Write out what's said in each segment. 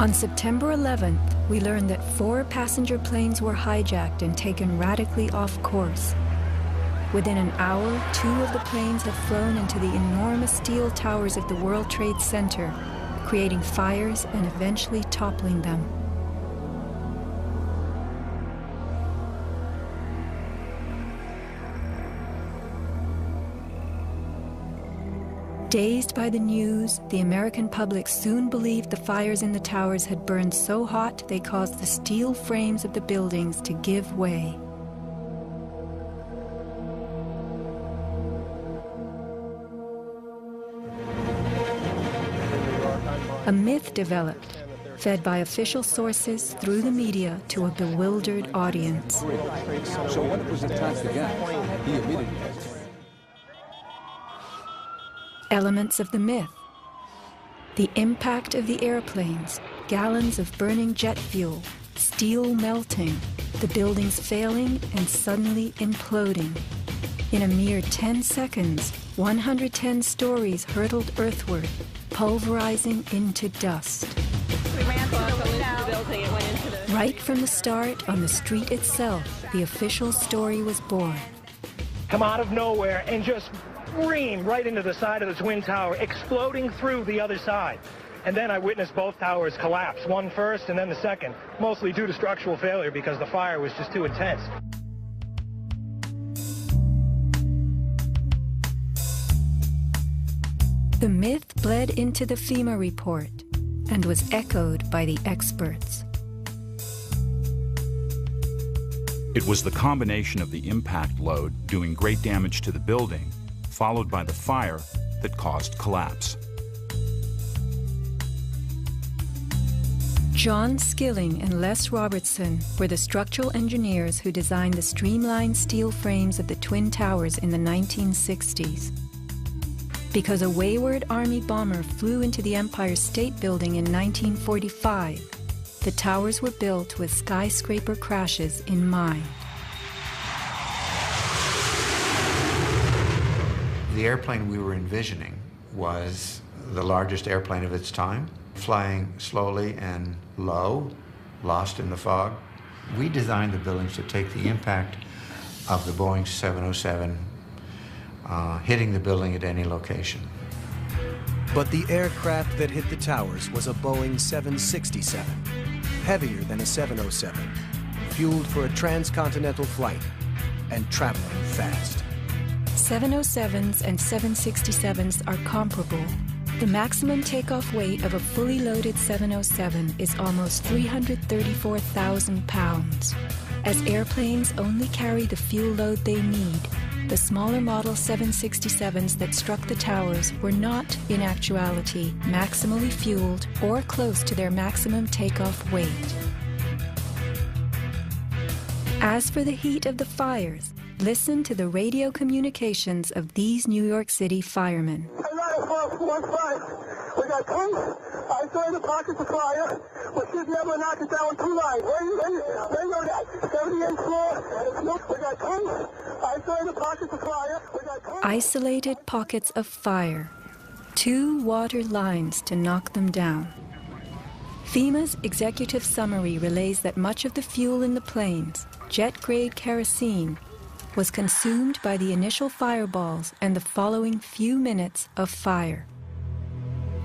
On September 11th, we learned that 4 passenger planes were hijacked and taken radically off course. Within an hour, 2 of the planes have flown into the enormous steel towers of the World Trade Center, creating fires and eventually toppling them. Dazed by the news, the American public soon believed the fires in the towers had burned so hot they caused the steel frames of the buildings to give way. A myth developed, fed by official sources through the media to a bewildered audience. So when it was attacked again, he immediately... Elements of the myth. The impact of the airplanes, gallons of burning jet fuel, steel melting, the buildings failing and suddenly imploding. In a mere 10 seconds, 110 stories hurtled earthward, pulverizing into dust. We ran through the building, it went into the... Right from the start, on the street itself, the official story was born. Come out of nowhere and just scream right into the side of the Twin Tower, exploding through the other side. And then I witnessed both towers collapse, one first and then the second, mostly due to structural failure because the fire was just too intense. The myth bled into the FEMA report and was echoed by the experts. It was the combination of the impact load doing great damage to the building, followed by the fire, that caused collapse. John Skilling and Les Robertson were the structural engineers who designed the streamlined steel frames of the Twin Towers in the 1960s. Because a wayward Army bomber flew into the Empire State Building in 1945, the towers were built with skyscraper crashes in mind. The airplane we were envisioning was the largest airplane of its time, flying slowly and low, lost in the fog. We designed the buildings to take the impact of the Boeing 707 hitting the building at any location. But the aircraft that hit the towers was a Boeing 767, heavier than a 707, fueled for a transcontinental flight and traveling fast. 707s and 767s are comparable. The maximum takeoff weight of a fully loaded 707 is almost 334,000 pounds. As airplanes only carry the fuel load they need, the smaller model 767s that struck the towers were not, in actuality, maximally fueled or close to their maximum takeoff weight. As for the heat of the fires, listen to the radio communications of these New York City firemen. We got tanks. I saw in the pockets of fire. We should be able to knock it down with 2 lines. Where you know that? 78th floor. We got tanks. I saw in the pockets of fire. We got tanks. Isolated pockets of fire. 2 water lines to knock them down. FEMA's executive summary relays that much of the fuel in the planes, jet-grade kerosene, was consumed by the initial fireballs and the following few minutes of fire.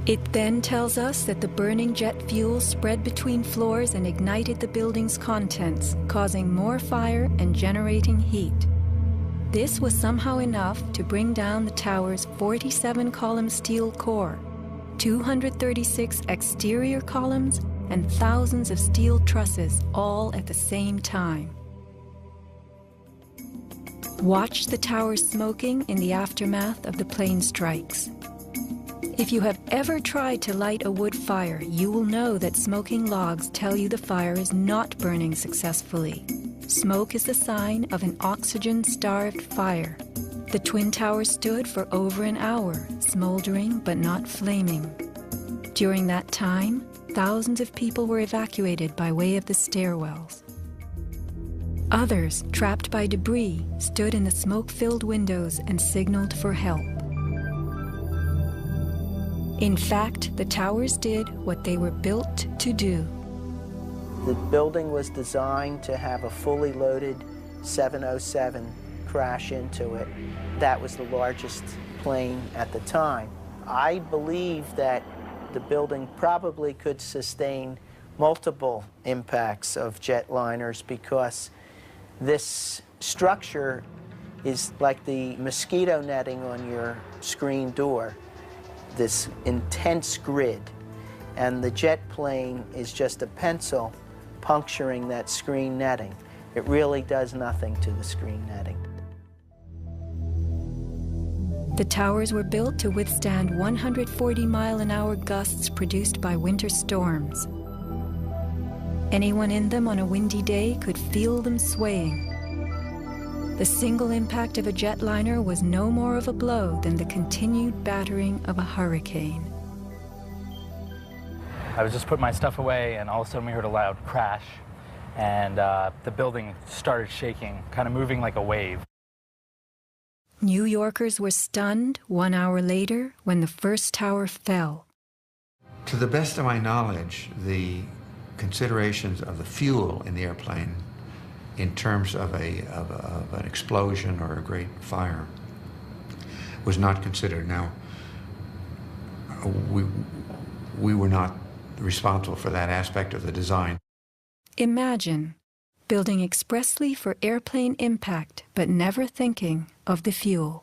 It then tells us that the burning jet fuel spread between floors and ignited the building's contents, causing more fire and generating heat. This was somehow enough to bring down the tower's 47-column steel core, 236 exterior columns, and thousands of steel trusses, all at the same time. Watch the towers smoking in the aftermath of the plane strikes. If you have ever tried to light a wood fire, you will know that smoking logs tell you the fire is not burning successfully. Smoke is the sign of an oxygen-starved fire. The Twin Towers stood for over an hour, smoldering but not flaming. During that time, thousands of people were evacuated by way of the stairwells. Others, trapped by debris, stood in the smoke-filled windows and signaled for help. In fact, the towers did what they were built to do. The building was designed to have a fully loaded 707 crash into it. That was the largest plane at the time. I believe that the building probably could sustain multiple impacts of jetliners because this structure is like the mosquito netting on your screen door, this intense grid, and the jet plane is just a pencil puncturing that screen netting. It really does nothing to the screen netting. The towers were built to withstand 140-mile-an-hour gusts produced by winter storms. Anyone in them on a windy day could feel them swaying. The single impact of a jetliner was no more of a blow than the continued battering of a hurricane. I was just putting my stuff away, and all of a sudden we heard a loud crash, and the building started shaking, kind of moving like a wave. New Yorkers were stunned 1 hour later when the first tower fell. To the best of my knowledge, the considerations of the fuel in the airplane in terms of an explosion or a great fire was not considered. Now, we were not responsible for that aspect of the design. Imagine building expressly for airplane impact, but never thinking of the fuel.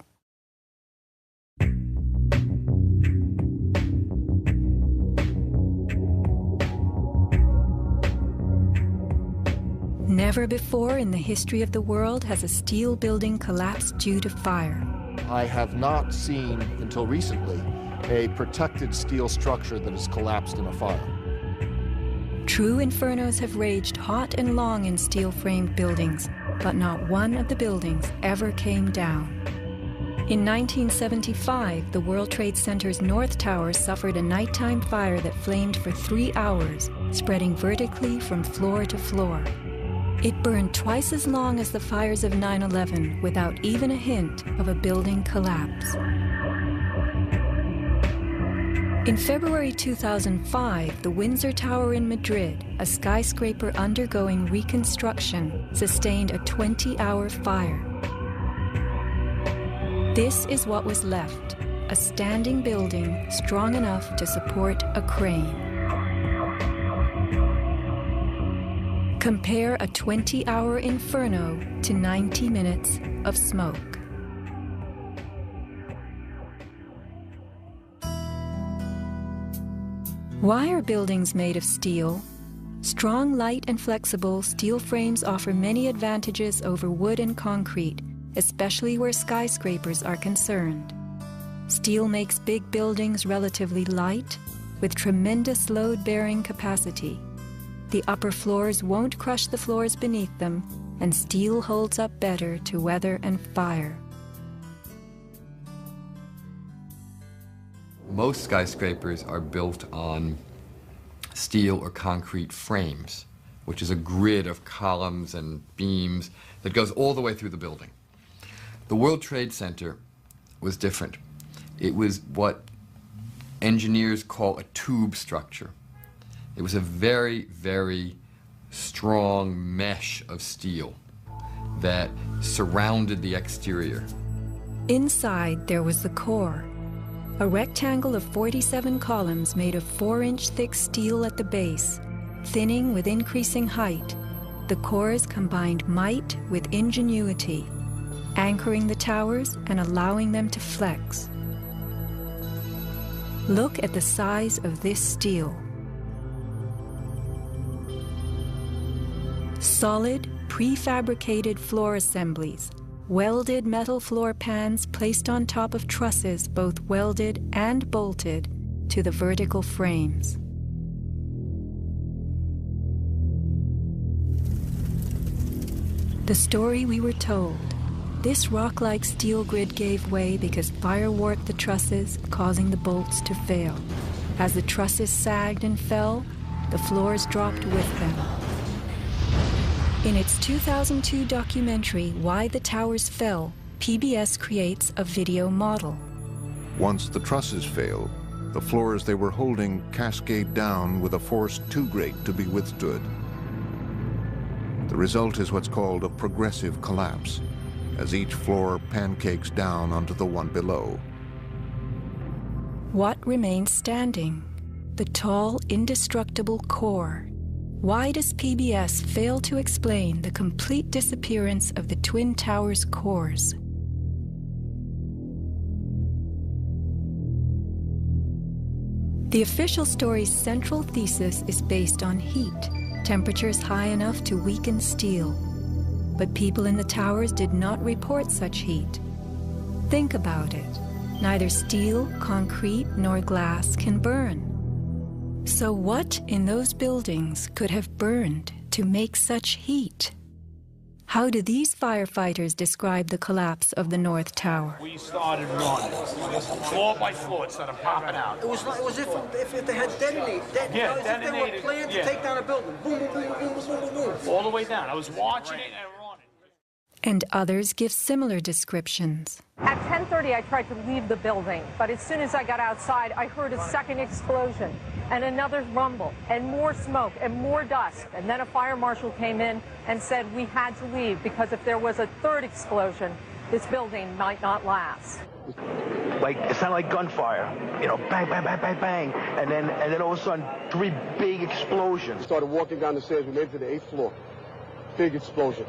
Never before in the history of the world has a steel building collapsed due to fire. I have not seen, until recently, a protected steel structure that has collapsed in a fire. True infernos have raged hot and long in steel-framed buildings, but not one of the buildings ever came down. In 1975, the World Trade Center's North Tower suffered a nighttime fire that flamed for 3 hours, spreading vertically from floor to floor. It burned twice as long as the fires of 9/11 without even a hint of a building collapse. In February 2005, the Windsor Tower in Madrid, a skyscraper undergoing reconstruction, sustained a 20-hour fire. This is what was left, a standing building strong enough to support a crane. Compare a 20-hour inferno to 90 minutes of smoke. Why are buildings made of steel? Strong, light, and flexible steel frames offer many advantages over wood and concrete, especially where skyscrapers are concerned. Steel makes big buildings relatively light, with tremendous load-bearing capacity. The upper floors won't crush the floors beneath them, and steel holds up better to weather and fire. Most skyscrapers are built on steel or concrete frames, which is a grid of columns and beams that goes all the way through the building. The World Trade Center was different. It was what engineers call a tube structure. It was a very, very strong mesh of steel that surrounded the exterior. Inside, there was the core, a rectangle of 47 columns made of 4-inch thick steel at the base, thinning with increasing height. The cores combined might with ingenuity, anchoring the towers and allowing them to flex. Look at the size of this steel. Solid, prefabricated floor assemblies, welded metal floor pans placed on top of trusses both welded and bolted to the vertical frames. The story we were told. This rock-like steel grid gave way because fire warped the trusses, causing the bolts to fail. As the trusses sagged and fell, the floors dropped with them. In its 2002 documentary, Why the Towers Fell, PBS creates a video model. Once the trusses failed, The floors they were holding cascade down with a force too great to be withstood. The result is what's called a progressive collapse, as each floor pancakes down onto the one below. What remains standing? The tall, indestructible core. Why does PBS fail to explain the complete disappearance of the Twin Towers' cores? The official story's central thesis is based on heat, temperatures high enough to weaken steel. But people in the towers did not report such heat. Think about it. Neither steel, concrete, nor glass can burn. So what in those buildings could have burned to make such heat? How do these firefighters describe the collapse of the North Tower? We started running, floor by floor, instead of popping out. It was if they had detonated. Yeah, if they were planned to take down a building. Boom, boom, boom, boom, boom, boom, boom. All the way down. I was watching it and running. And others give similar descriptions. At 10:30, I tried to leave the building, but as soon as I got outside, I heard a second explosion and another rumble and more smoke and more dust. And then a fire marshal came in and said we had to leave because if there was a third explosion, this building might not last. Like, it sounded like gunfire, you know, bang, bang, bang, bang, bang, and then all of a sudden, 3 big explosions. Started walking down the stairs, we made it to the 8th floor. Big explosion.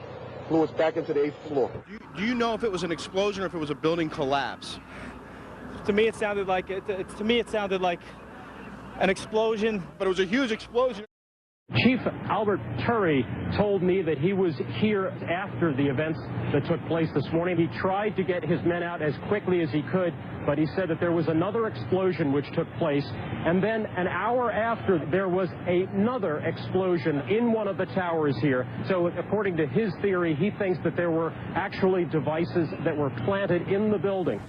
Flew us back into the 8th floor. Do you know if it was an explosion or if it was a building collapse? To me, it sounded like an explosion, but it was a huge explosion. Chief Albert Turry told me that he was here after the events that took place this morning. He tried to get his men out as quickly as he could, but he said that there was another explosion which took place, and then an hour after there was another explosion in one of the towers here. So according to his theory, he thinks that there were actually devices that were planted in the building.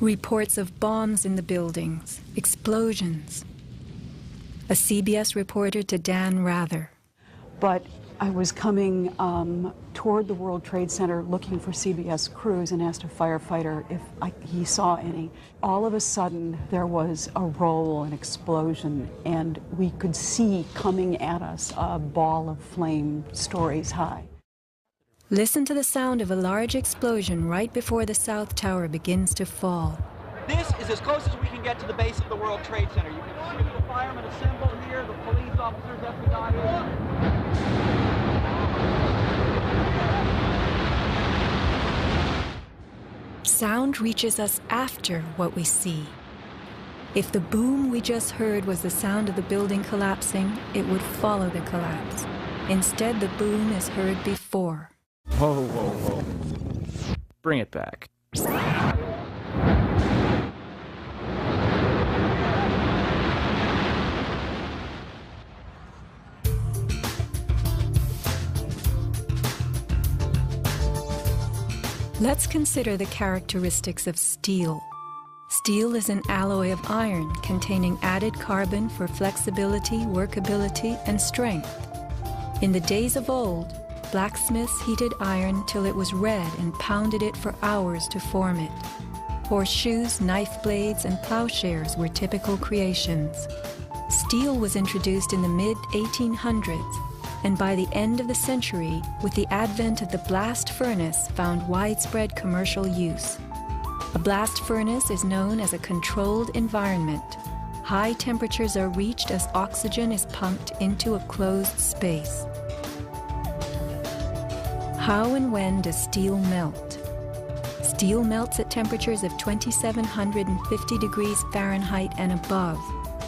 Reports of bombs in the buildings, explosions. A CBS reporter to Dan Rather. But I was coming toward the World Trade Center looking for CBS crews and asked a firefighter if he saw any. All of a sudden, there was a roll, an explosion, and we could see coming at us a ball of flame stories high. Listen to the sound of a large explosion right before the South Tower begins to fall. This is as close as we can get to the base of the World Trade Center. You can see the firemen assembled here, the police officers as we got here. Sound reaches us after what we see. If the boom we just heard was the sound of the building collapsing, it would follow the collapse. Instead, the boom is heard before. Whoa, whoa, whoa. Bring it back. Let's consider the characteristics of steel. Steel is an alloy of iron containing added carbon for flexibility, workability, and strength. In the days of old, blacksmiths heated iron till it was red and pounded it for hours to form it. Horseshoes, knife blades, and plowshares were typical creations. Steel was introduced in the mid-1800s, and by the end of the century, with the advent of the blast furnace, found widespread commercial use. A blast furnace is known as a controlled environment. High temperatures are reached as oxygen is pumped into a closed space. How and when does steel melt? Steel melts at temperatures of 2,750 degrees Fahrenheit and above,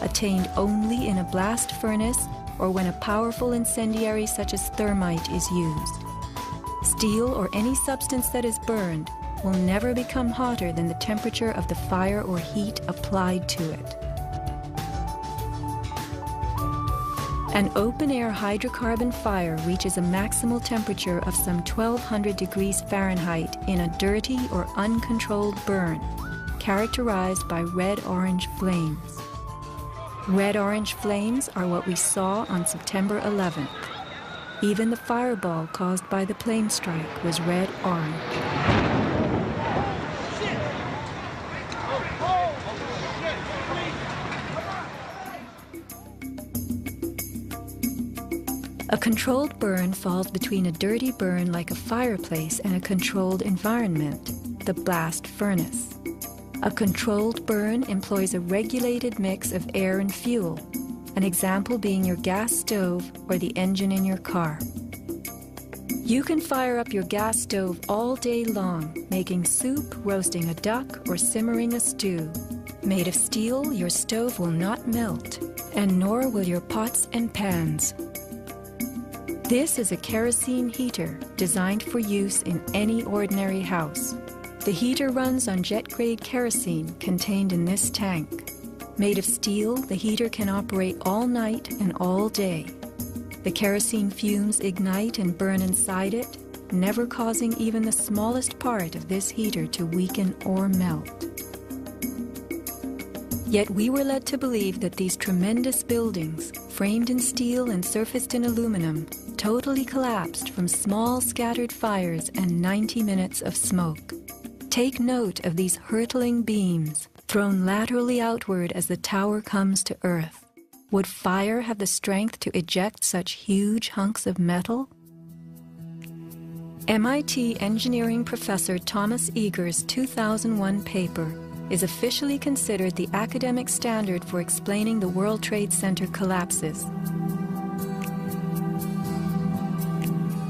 attained only in a blast furnace or when a powerful incendiary such as thermite is used. Steel or any substance that is burned will never become hotter than the temperature of the fire or heat applied to it. An open-air hydrocarbon fire reaches a maximal temperature of some 1,200 degrees Fahrenheit in a dirty or uncontrolled burn, characterized by red-orange flames. Red-orange flames are what we saw on September 11th. Even the fireball caused by the plane strike was red-orange. A controlled burn falls between a dirty burn like a fireplace and a controlled environment, the blast furnace. A controlled burn employs a regulated mix of air and fuel, an example being your gas stove or the engine in your car. You can fire up your gas stove all day long, making soup, roasting a duck, or simmering a stew. Made of steel, your stove will not melt, and nor will your pots and pans. This is a kerosene heater designed for use in any ordinary house. The heater runs on jet-grade kerosene contained in this tank. Made of steel, the heater can operate all night and all day. The kerosene fumes ignite and burn inside it, never causing even the smallest part of this heater to weaken or melt. Yet we were led to believe that these tremendous buildings, framed in steel and surfaced in aluminum, totally collapsed from small scattered fires and 90 minutes of smoke. Take note of these hurtling beams, thrown laterally outward as the tower comes to earth. Would fire have the strength to eject such huge hunks of metal? MIT engineering professor Thomas Eager's 2001 paper is officially considered the academic standard for explaining the World Trade Center collapses.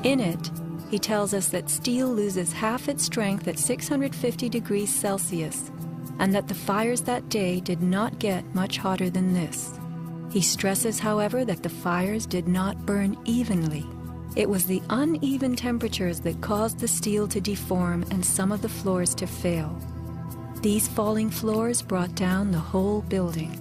In it, he tells us that steel loses half its strength at 650 degrees Celsius, and that the fires that day did not get much hotter than this. He stresses, however, that the fires did not burn evenly. It was the uneven temperatures that caused the steel to deform and some of the floors to fail. These falling floors brought down the whole building.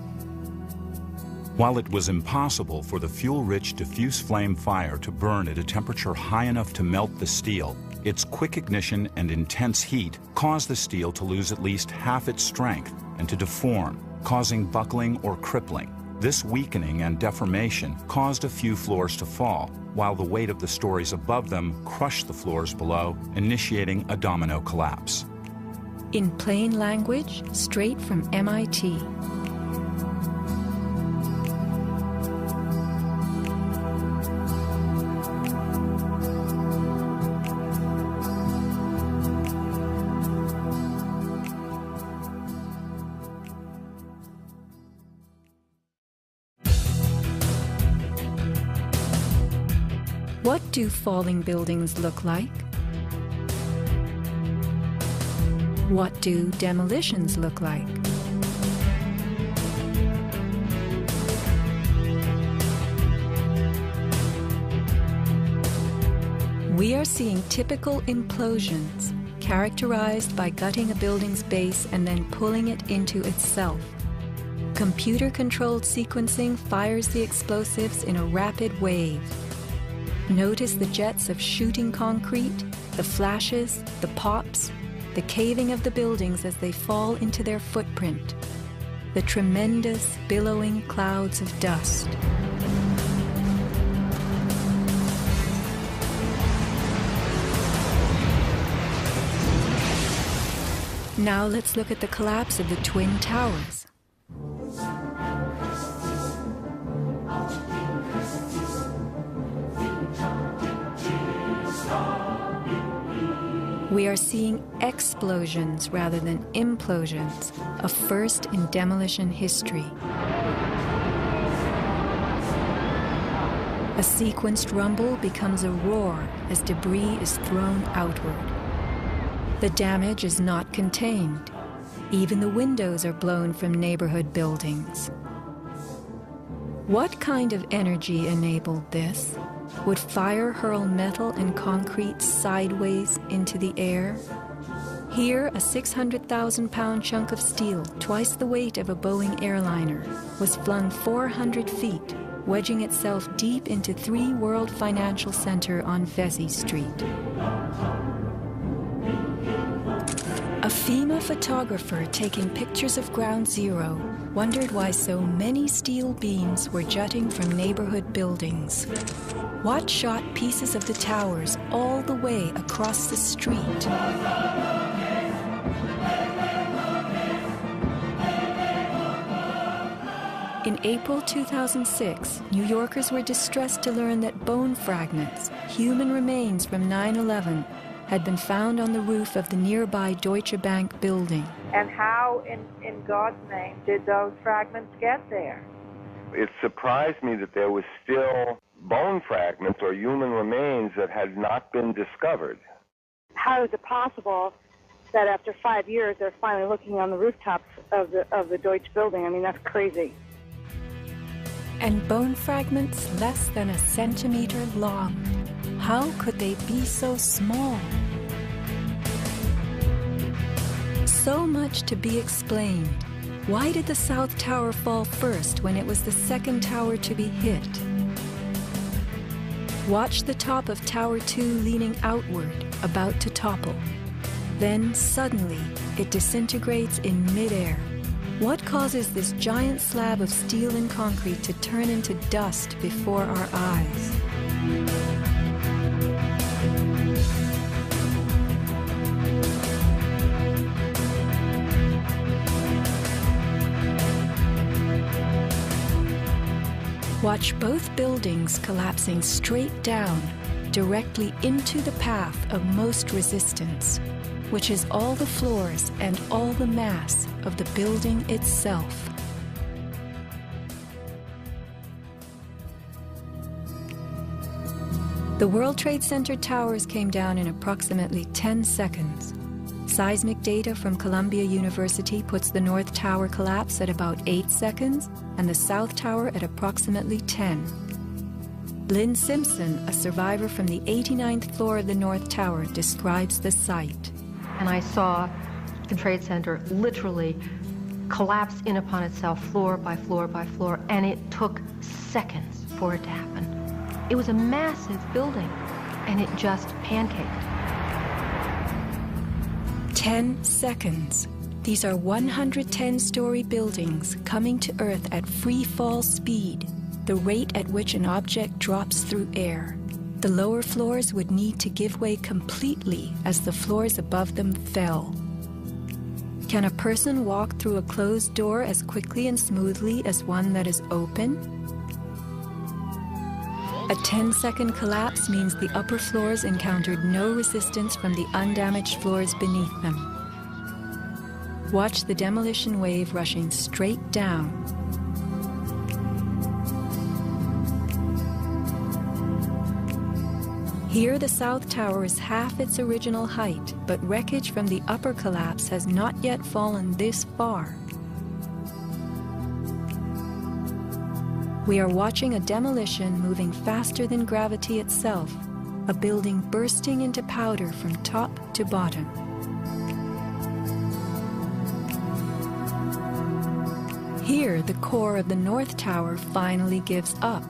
While it was impossible for the fuel-rich diffuse flame fire to burn at a temperature high enough to melt the steel, its quick ignition and intense heat caused the steel to lose at least half its strength and to deform, causing buckling or crippling. This weakening and deformation caused a few floors to fall, while the weight of the stories above them crushed the floors below, initiating a domino collapse. In plain language, straight from MIT. What do falling buildings look like? What do demolitions look like? We are seeing typical implosions, characterized by gutting a building's base and then pulling it into itself. Computer-controlled sequencing fires the explosives in a rapid wave. Notice the jets of shooting concrete, the flashes, the pops, the caving of the buildings as they fall into their footprint, the tremendous billowing clouds of dust. Now let's look at the collapse of the Twin Towers. We are seeing explosions rather than implosions, a first in demolition history. A sequenced rumble becomes a roar as debris is thrown outward. The damage is not contained. Even the windows are blown from neighborhood buildings. What kind of energy enabled this? Would fire hurl metal and concrete sideways into the air? Here, a 600,000-pound chunk of steel, twice the weight of a Boeing airliner, was flung 400 feet, wedging itself deep into 3 World Financial Center on Vesey Street. A FEMA photographer taking pictures of Ground Zero wondered why so many steel beams were jutting from neighborhood buildings. What shot pieces of the towers all the way across the street? In April 2006, New Yorkers were distressed to learn that bone fragments, human remains from 9/11, had been found on the roof of the nearby Deutsche Bank building. And how, in God's name, did those fragments get there? It surprised me that there was still bone fragments or human remains that had not been discovered. How is it possible that after 5 years they're finally looking on the rooftops of the Deutsche building? I mean, that's crazy. And bone fragments less than a centimeter long. How could they be so small? So much to be explained. Why did the South Tower fall first when it was the second tower to be hit? Watch the top of Tower 2 leaning outward, about to topple. Then, suddenly, it disintegrates in midair. What causes this giant slab of steel and concrete to turn into dust before our eyes? Watch both buildings collapsing straight down, directly into the path of most resistance, which is all the floors and all the mass of the building itself. The World Trade Center towers came down in approximately 10 seconds. Seismic data from Columbia University puts the North Tower collapse at about 8 seconds and the South Tower at approximately 10. Lynn Simpson, a survivor from the 89th floor of the North Tower, describes the site. And I saw the Trade Center literally collapse in upon itself, floor by floor by floor, and it took seconds for it to happen. It was a massive building, and it just pancaked. 10 seconds. These are 110-story buildings coming to Earth at free fall speed, the rate at which an object drops through air. The lower floors would need to give way completely as the floors above them fell. Can a person walk through a closed door as quickly and smoothly as one that is open? A 10-second collapse means the upper floors encountered no resistance from the undamaged floors beneath them. Watch the demolition wave rushing straight down. Here the South Tower is half its original height, but wreckage from the upper collapse has not yet fallen this far. We are watching a demolition moving faster than gravity itself, a building bursting into powder from top to bottom. Here, the core of the North Tower finally gives up.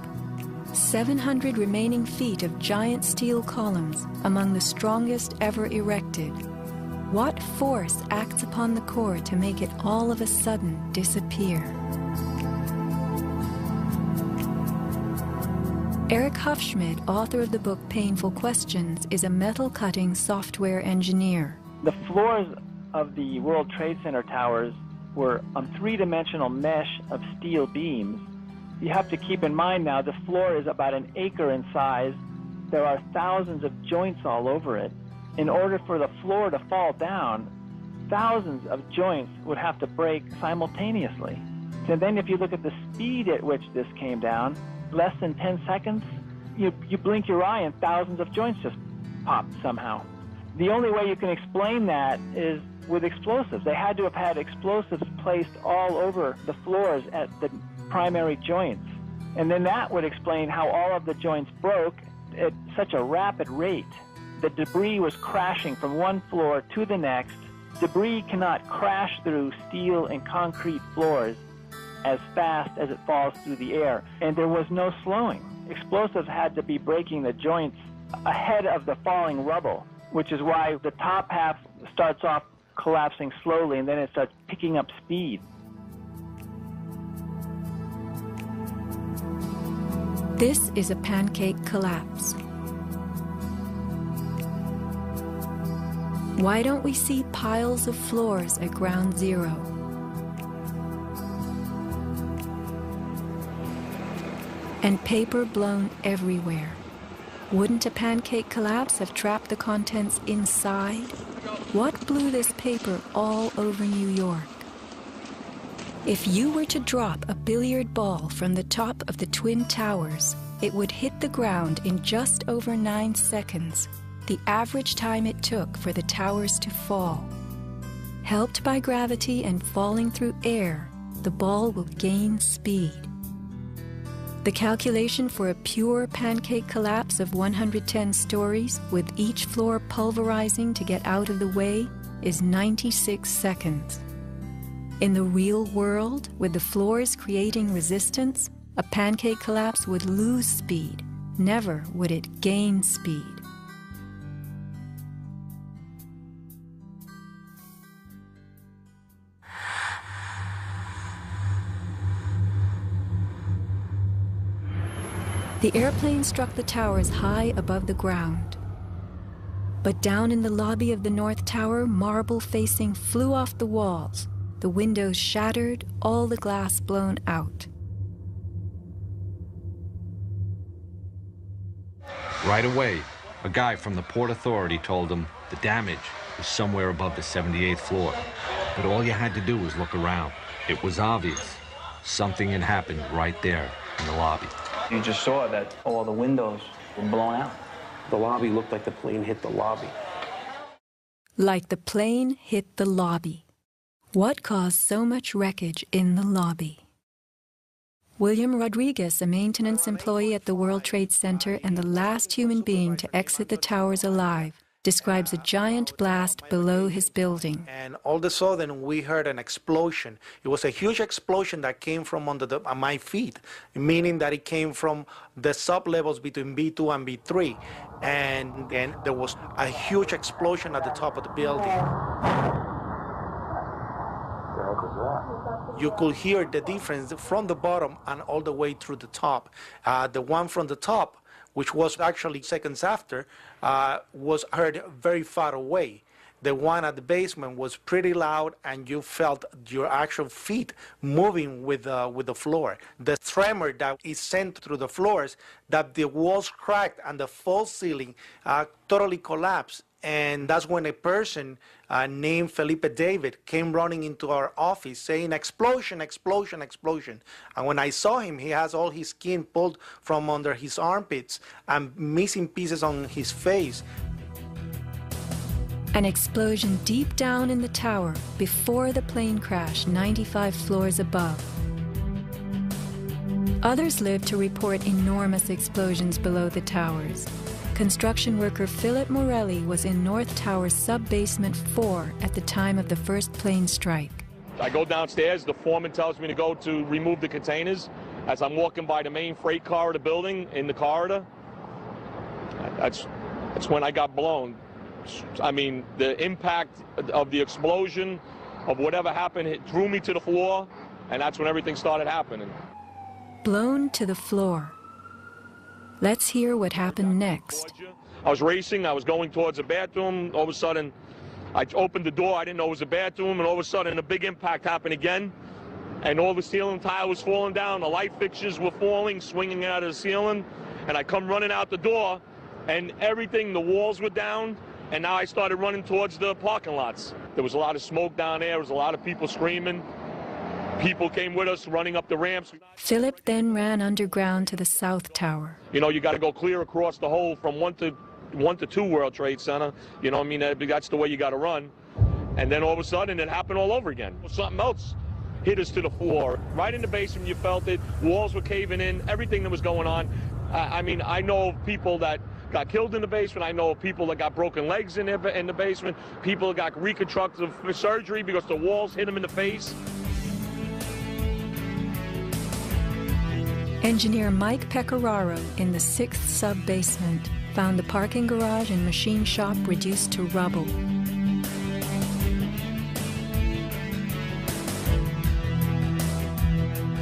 700 remaining feet of giant steel columns, among the strongest ever erected. What force acts upon the core to make it all of a sudden disappear? Eric Hufschmidt, author of the book Painful Questions, is a metal-cutting software engineer. The floors of the World Trade Center towers were on three-dimensional mesh of steel beams. You have to keep in mind now the floor is about an acre in size. There are thousands of joints all over it. In order for the floor to fall down, thousands of joints would have to break simultaneously. And then if you look at the speed at which this came down, less than 10 seconds, you blink your eye and thousands of joints just pop somehow. The only way you can explain that is with explosives. They had to have had explosives placed all over the floors at the primary joints. And then that would explain how all of the joints broke at such a rapid rate. The debris was crashing from one floor to the next. Debris cannot crash through steel and concrete floors as fast as it falls through the air, and there was no slowing. Explosives had to be breaking the joints ahead of the falling rubble, which is why the top half starts off collapsing slowly and then it starts picking up speed. This is a pancake collapse. Why don't we see piles of floors at ground zero? and paper blown everywhere. Wouldn't a pancake collapse have trapped the contents inside? What blew this paper all over New York? If you were to drop a billiard ball from the top of the Twin Towers, it would hit the ground in just over 9 seconds, the average time it took for the towers to fall. Helped by gravity and falling through air, the ball will gain speed. The calculation for a pure pancake collapse of 110 stories, with each floor pulverizing to get out of the way, is 96 seconds. In the real world, with the floors creating resistance, a pancake collapse would lose speed. Never would it gain speed. The airplane struck the towers high above the ground. But down in the lobby of the North Tower, marble facing flew off the walls, the windows shattered, all the glass blown out. Right away, a guy from the Port Authority told him the damage was somewhere above the 78th floor. But all you had to do was look around. It was obvious. Something had happened right there in the lobby. You just saw that all the windows were blown out. The lobby looked like the plane hit the lobby. Like the plane hit the lobby. What caused so much wreckage in the lobby? William Rodriguez, a maintenance employee at the World Trade Center and the last human being to exit the towers alive, describes a giant blast below his building. And all of a sudden, we heard an explosion. It was a huge explosion that came from under my feet, meaning that it came from the sub-levels between B2 and B3. And then there was a huge explosion at the top of the building. You could hear the difference from the bottom and all the way through the top. The one from the top, which was actually seconds after, was heard very far away. The one at the basement was pretty loud, and you felt your actual feet moving with the floor. The tremor that is sent through the floors, that the walls cracked and the false ceiling totally collapsed. And that's when a person named Felipe David came running into our office saying, "Explosion, explosion, explosion." And when I saw him, he has all his skin pulled from under his armpits and missing pieces on his face. An explosion deep down in the tower before the plane crashed 95 floors above. Others lived to report enormous explosions below the towers. Construction worker Philip Morelli was in North Tower's sub-basement 4 at the time of the first plane strike. I go downstairs, the foreman tells me to go to remove the containers. As I'm walking by the main freight car of the building in the corridor, that's when I got blown. I mean, the impact of the explosion, of whatever happened, it threw me to the floor, and that's when everything started happening. Blown to the floor. Let's hear what happened next. I was racing, I was going towards the bathroom. All of a sudden, I opened the door, I didn't know it was a bathroom, and all of a sudden a big impact happened again. And all the ceiling tile was falling down, the light fixtures were falling, swinging out of the ceiling. And I come running out the door, and everything, the walls were down, and now I started running towards the parking lots. There was a lot of smoke down there, there was a lot of people screaming. People came with us running up the ramps. Philip then ran underground to the South Tower. You know, you got to go clear across the whole from 1 to 2 World Trade Center. You know what I mean? That's the way you got to run. And then all of a sudden it happened all over again. Something else hit us to the floor. Right in the basement, you felt it. Walls were caving in, everything that was going on. I mean, I know of people that got killed in the basement. I know of people that got broken legs in the basement. People that got reconstructive surgery because the walls hit them in the face. Engineer Mike Pecoraro in the 6th sub-basement found the parking garage and machine shop reduced to rubble.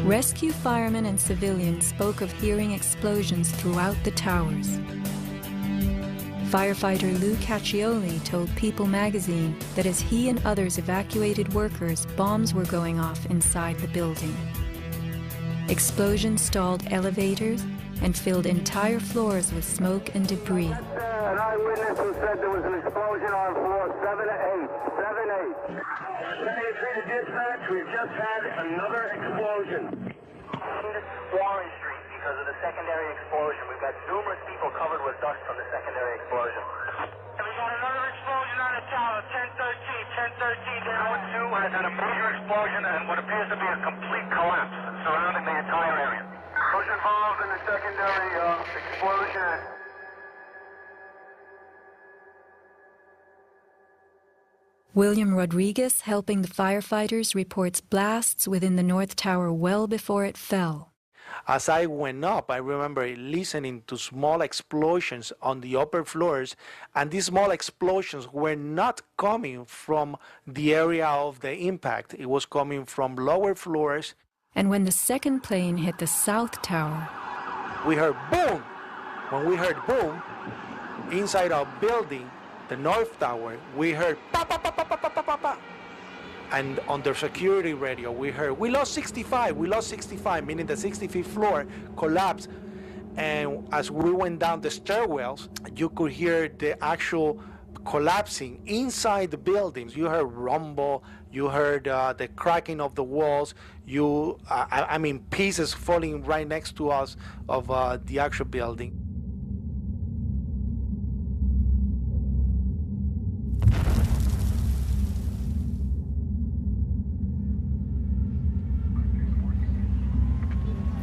Rescue firemen and civilians spoke of hearing explosions throughout the towers. Firefighter Lou Caccioli told People magazine that as he and others evacuated workers, bombs were going off inside the building. Explosions stalled elevators and filled entire floors with smoke and debris. An eyewitness who said there was an explosion on floor 7-8. 7-8. To dispatch, we've just had another explosion. Warren Street because of the secondary explosion. We've got numerous people covered with dust from the secondary explosion. And we got another explosion on the tower, 1013. 1013, Tower 2 has had a major explosion and what appears to be a complete collapse surrounding the entire area. Who's involved in the secondary explosion? William Rodriguez, helping the firefighters, reports blasts within the North Tower well before it fell. As I went up, I remember listening to small explosions on the upper floors, and these small explosions were not coming from the area of the impact. It was coming from lower floors. And when the second plane hit the South Tower, we heard boom. When we heard boom, inside our building, the North Tower, we heard pa pa pa pa pa pa pa pa. And on the security radio, we heard, we lost 65, meaning the 65th floor collapsed. And as we went down the stairwells, you could hear the actual collapsing inside the buildings. You heard rumble, you heard the cracking of the walls, I mean, pieces falling right next to us of the actual building.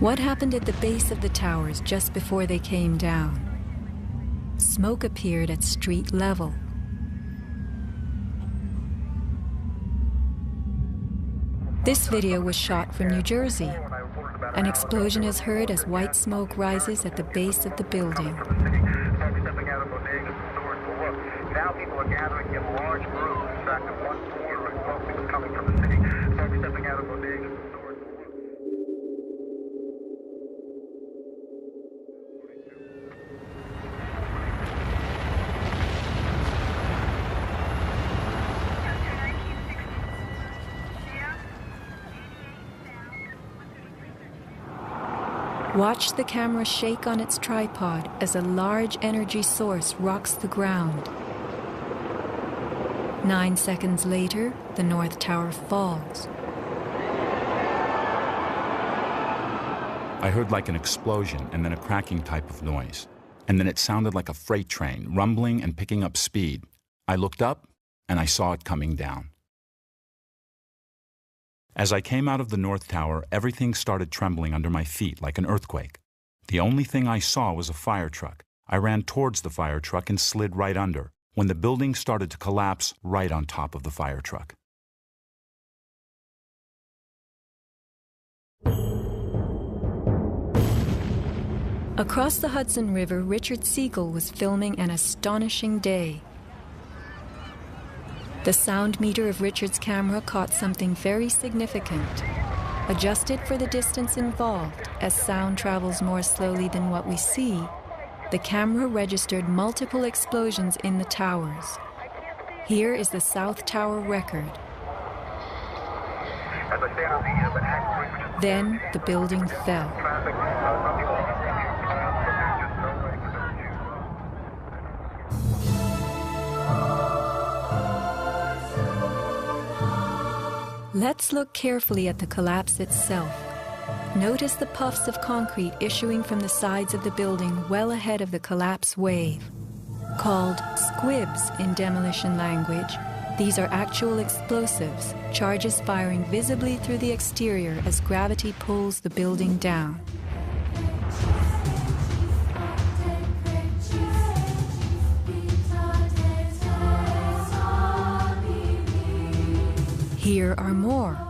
What happened at the base of the towers just before they came down? Smoke appeared at street level. This video was shot from New Jersey. An explosion is heard as white smoke rises at the base of the building. Now people are gathering in large groups. In fact, at one corner, smoke was coming from the city. Folks stepping out of bodegas. Watch the camera shake on its tripod as a large energy source rocks the ground. 9 seconds later, the North Tower falls. I heard like an explosion and then a cracking type of noise. And then it sounded like a freight train, rumbling and picking up speed. I looked up and I saw it coming down. As I came out of the North Tower, everything started trembling under my feet like an earthquake. The only thing I saw was a fire truck. I ran towards the fire truck and slid right under, when the building started to collapse right on top of the fire truck. Across the Hudson River, Richard Siegel was filming an astonishing day. The sound meter of Richard's camera caught something very significant. Adjusted for the distance involved, as sound travels more slowly than what we see, the camera registered multiple explosions in the towers. Here is the South Tower record. Then the building fell. Let's look carefully at the collapse itself. Notice the puffs of concrete issuing from the sides of the building well ahead of the collapse wave. Called squibs in demolition language, these are actual explosives, charges firing visibly through the exterior as gravity pulls the building down. Here are more.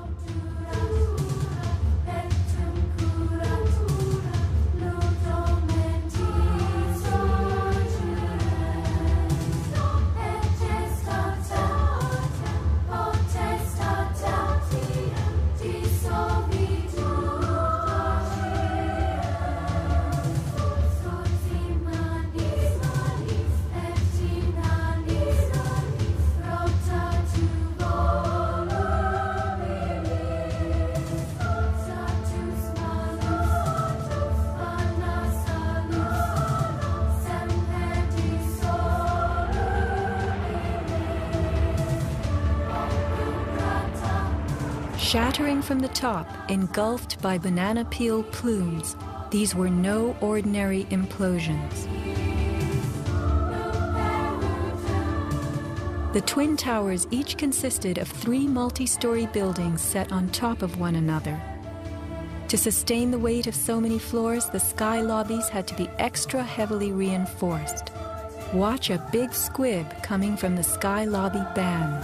Shattering from the top, engulfed by banana peel plumes, these were no ordinary implosions. The Twin Towers each consisted of 3 multi-story buildings set on top of one another. To sustain the weight of so many floors, the sky lobbies had to be extra heavily reinforced. Watch a big squib coming from the sky lobby band.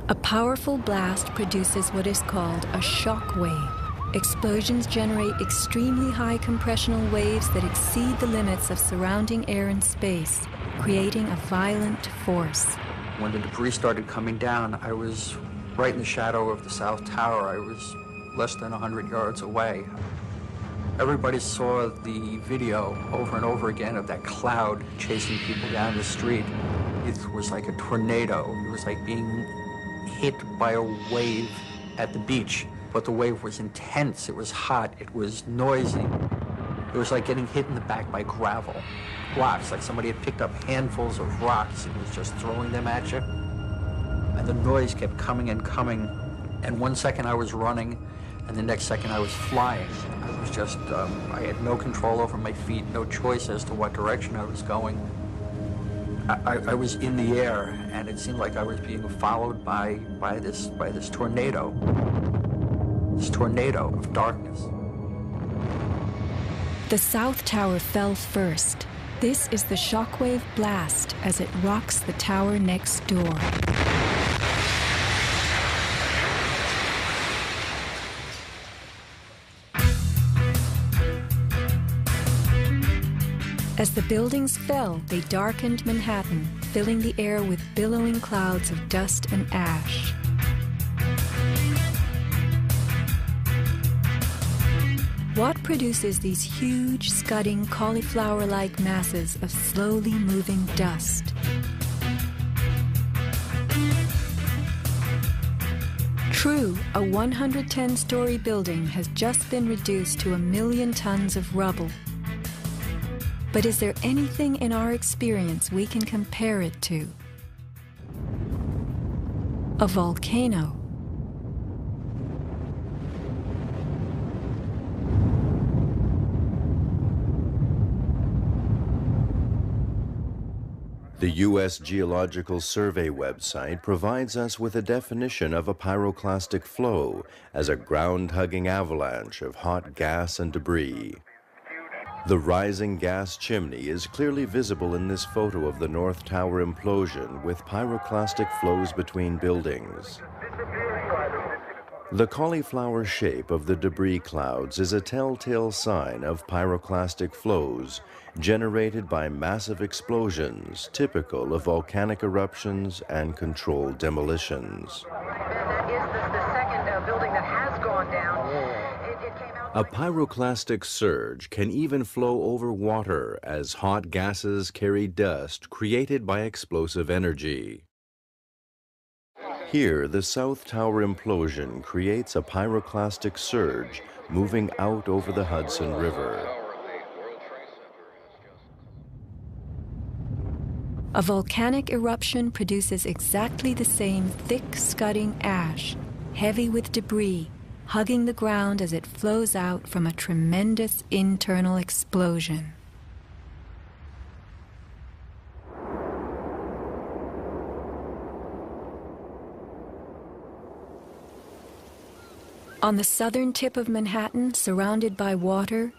A powerful blast produces what is called a shock wave. Explosions generate extremely high compressional waves that exceed the limits of surrounding air and space, creating a violent force. When the debris started coming down, I was right in the shadow of the South Tower. I was less than 100 yards away. Everybody saw the video over and over again of that cloud chasing people down the street. It was like a tornado. It was like being hit by a wave at the beach, but the wave was intense, it was hot, it was noisy. It was like getting hit in the back by gravel, rocks, like somebody had picked up handfuls of rocks and was just throwing them at you. And the noise kept coming and coming, and one second I was running, and the next second I was flying. I was just, I had no control over my feet, no choice as to what direction I was going. I was in the air, and it seemed like I was being followed by this tornado. This tornado of darkness. The South Tower fell first. This is the shockwave blast as it rocks the tower next door. As the buildings fell, they darkened Manhattan, filling the air with billowing clouds of dust and ash. What produces these huge, scudding, cauliflower-like masses of slowly moving dust? True, a 110-story building has just been reduced to 1 million tons of rubble. But is there anything in our experience we can compare it to? A volcano. The U.S. Geological Survey website provides us with a definition of a pyroclastic flow as a ground-hugging avalanche of hot gas and debris. The rising gas chimney is clearly visible in this photo of the North Tower implosion with pyroclastic flows between buildings. The cauliflower shape of the debris clouds is a telltale sign of pyroclastic flows generated by massive explosions typical of volcanic eruptions and controlled demolitions. That is the second building that has gone down. A pyroclastic surge can even flow over water as hot gases carry dust created by explosive energy. Here, the South Tower implosion creates a pyroclastic surge moving out over the Hudson River. A volcanic eruption produces exactly the same thick, scudding ash, heavy with debris, hugging the ground as it flows out from a tremendous internal explosion. On the southern tip of Manhattan, surrounded by water,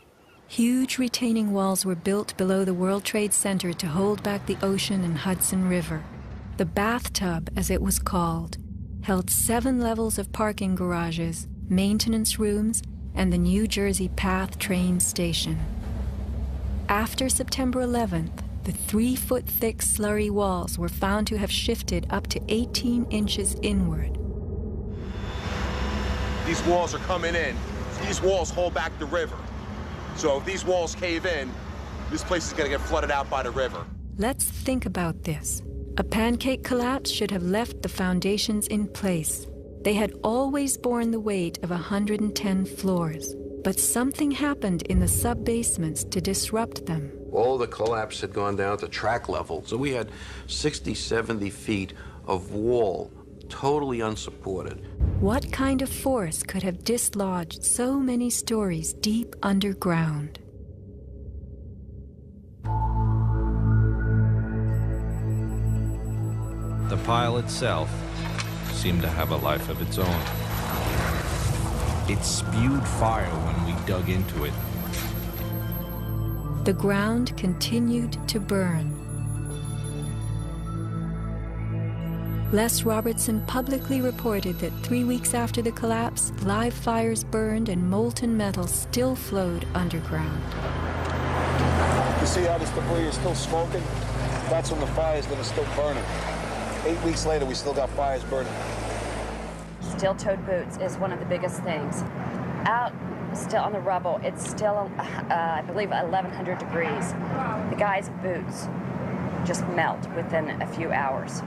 huge retaining walls were built below the World Trade Center to hold back the ocean and Hudson River. The bathtub, as it was called, held 7 levels of parking garages, maintenance rooms, and the New Jersey Path train station. After September 11th, the 3-foot-thick slurry walls were found to have shifted up to 18 inches inward. These walls are coming in. These walls hold back the river. So if these walls cave in, this place is going to get flooded out by the river. Let's think about this. A pancake collapse should have left the foundations in place. They had always borne the weight of 110 floors, but something happened in the sub-basements to disrupt them. All the collapse had gone down to track level, so we had 60, 70 feet of wall, totally unsupported. What kind of force could have dislodged so many stories deep underground? The pile itself seemed to have a life of its own. It spewed fire when we dug into it. The ground continued to burn. Les Robertson publicly reported that 3 weeks after the collapse, live fires burned and molten metal still flowed underground. You see how this debris is still smoking? That's from the fires that are still burning. 8 weeks later, we still got fires burning. Steel-toed boots is one of the biggest things. Out, still on the rubble, it's still, I believe, 1,100 degrees. The guy's boots just melt within a few hours.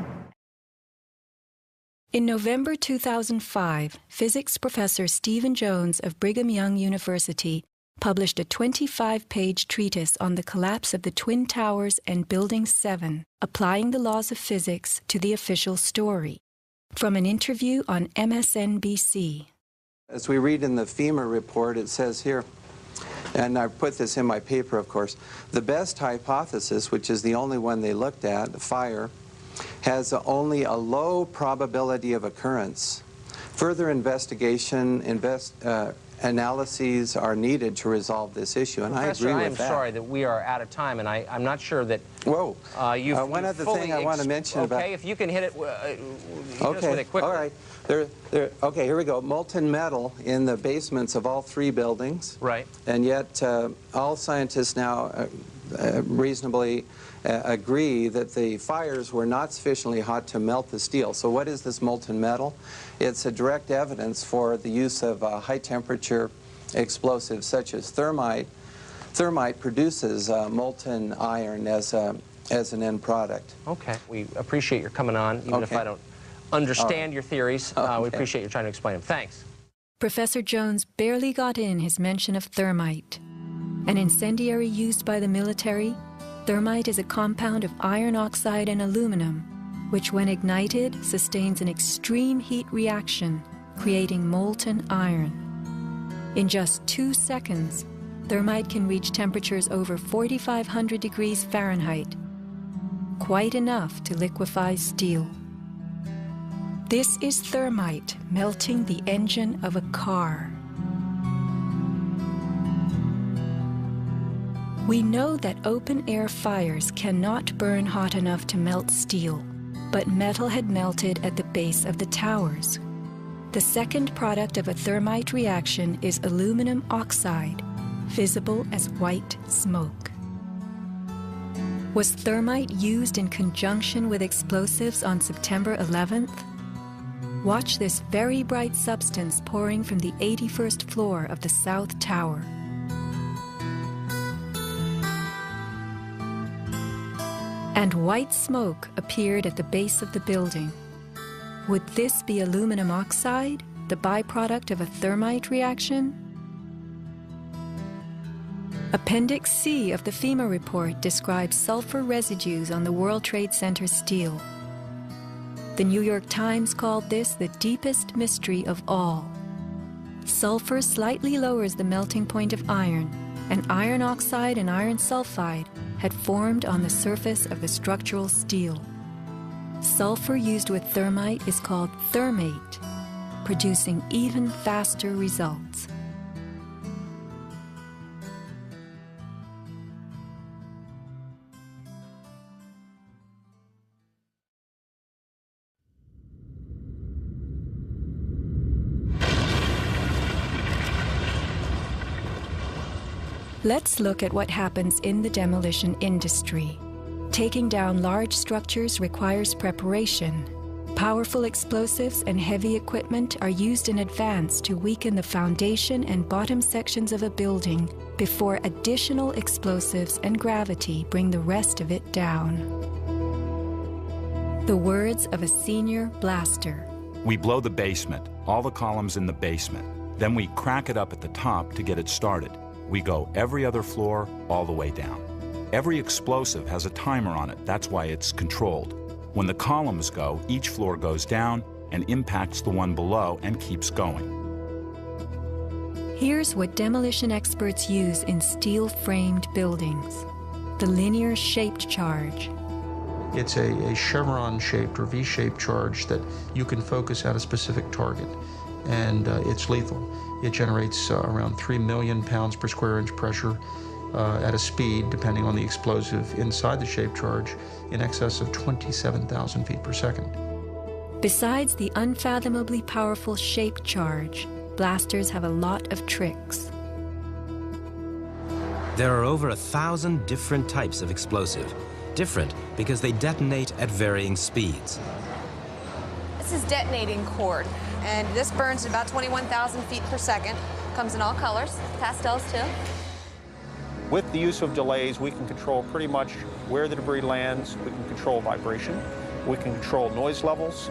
In November 2005, physics professor Stephen Jones of Brigham Young University published a 25-page treatise on the collapse of the Twin Towers and Building 7, applying the laws of physics to the official story. From an interview on MSNBC. As we read in the FEMA report, it says here, and I put this in my paper, of course, the best hypothesis, which is the only one they looked at, the fire, has only a low probability of occurrence. Further investigation, analyses are needed to resolve this issue, and Professor, I agree with that. I am sorry that we are out of time, and I'm not sure that one other thing I want to mention about... Okay, if you can hit it, hit us with it quickly. All right. Okay, here we go. Molten metal in the basements of all 3 buildings. Right. And yet all scientists now reasonably agree that the fires were not sufficiently hot to melt the steel. So what is this molten metal? It's a direct evidence for the use of high-temperature explosives such as thermite. Thermite produces molten iron as an end product. Okay. We appreciate your coming on, even if I don't understand your theories. We appreciate you trying to explain them. Thanks. Professor Jones barely got in his mention of thermite. An incendiary used by the military, thermite is a compound of iron oxide and aluminum, which when ignited sustains an extreme heat reaction, creating molten iron. In just 2 seconds, thermite can reach temperatures over 4,500 degrees Fahrenheit, quite enough to liquefy steel. This is thermite melting the engine of a car. We know that open-air fires cannot burn hot enough to melt steel, but metal had melted at the base of the towers. The second product of a thermite reaction is aluminum oxide, visible as white smoke. Was thermite used in conjunction with explosives on September 11th? Watch this very bright substance pouring from the 81st floor of the South Tower. And white smoke appeared at the base of the building. Would this be aluminum oxide, the byproduct of a thermite reaction? Appendix C of the FEMA report describes sulfur residues on the World Trade Center steel. The New York Times called this the deepest mystery of all. Sulfur slightly lowers the melting point of iron, and iron oxide and iron sulfide had formed on the surface of the structural steel. Sulfur used with thermite is called thermate, producing even faster results. Let's look at what happens in the demolition industry. Taking down large structures requires preparation. Powerful explosives and heavy equipment are used in advance to weaken the foundation and bottom sections of a building before additional explosives and gravity bring the rest of it down. The words of a senior blaster, We blow the basement, all the columns in the basement. Then we crack it up at the top to get it started. We go every other floor, all the way down. Every explosive has a timer on it. That's why it's controlled. When the columns go, each floor goes down and impacts the one below and keeps going. Here's what demolition experts use in steel-framed buildings: the linear shaped charge. It's a chevron-shaped or V-shaped charge that you can focus at a specific target, and it's lethal. It generates around 3 million pounds per square inch pressure at a speed, depending on the explosive inside the shaped charge, in excess of 27,000 feet per second. Besides the unfathomably powerful shaped charge, blasters have a lot of tricks. There are over 1,000 different types of explosive. Different because they detonate at varying speeds. This is detonating cord, and this burns at about 21,000 feet per second. Comes in all colors, pastels too. With the use of delays, we can control pretty much where the debris lands. We can control vibration. We can control noise levels.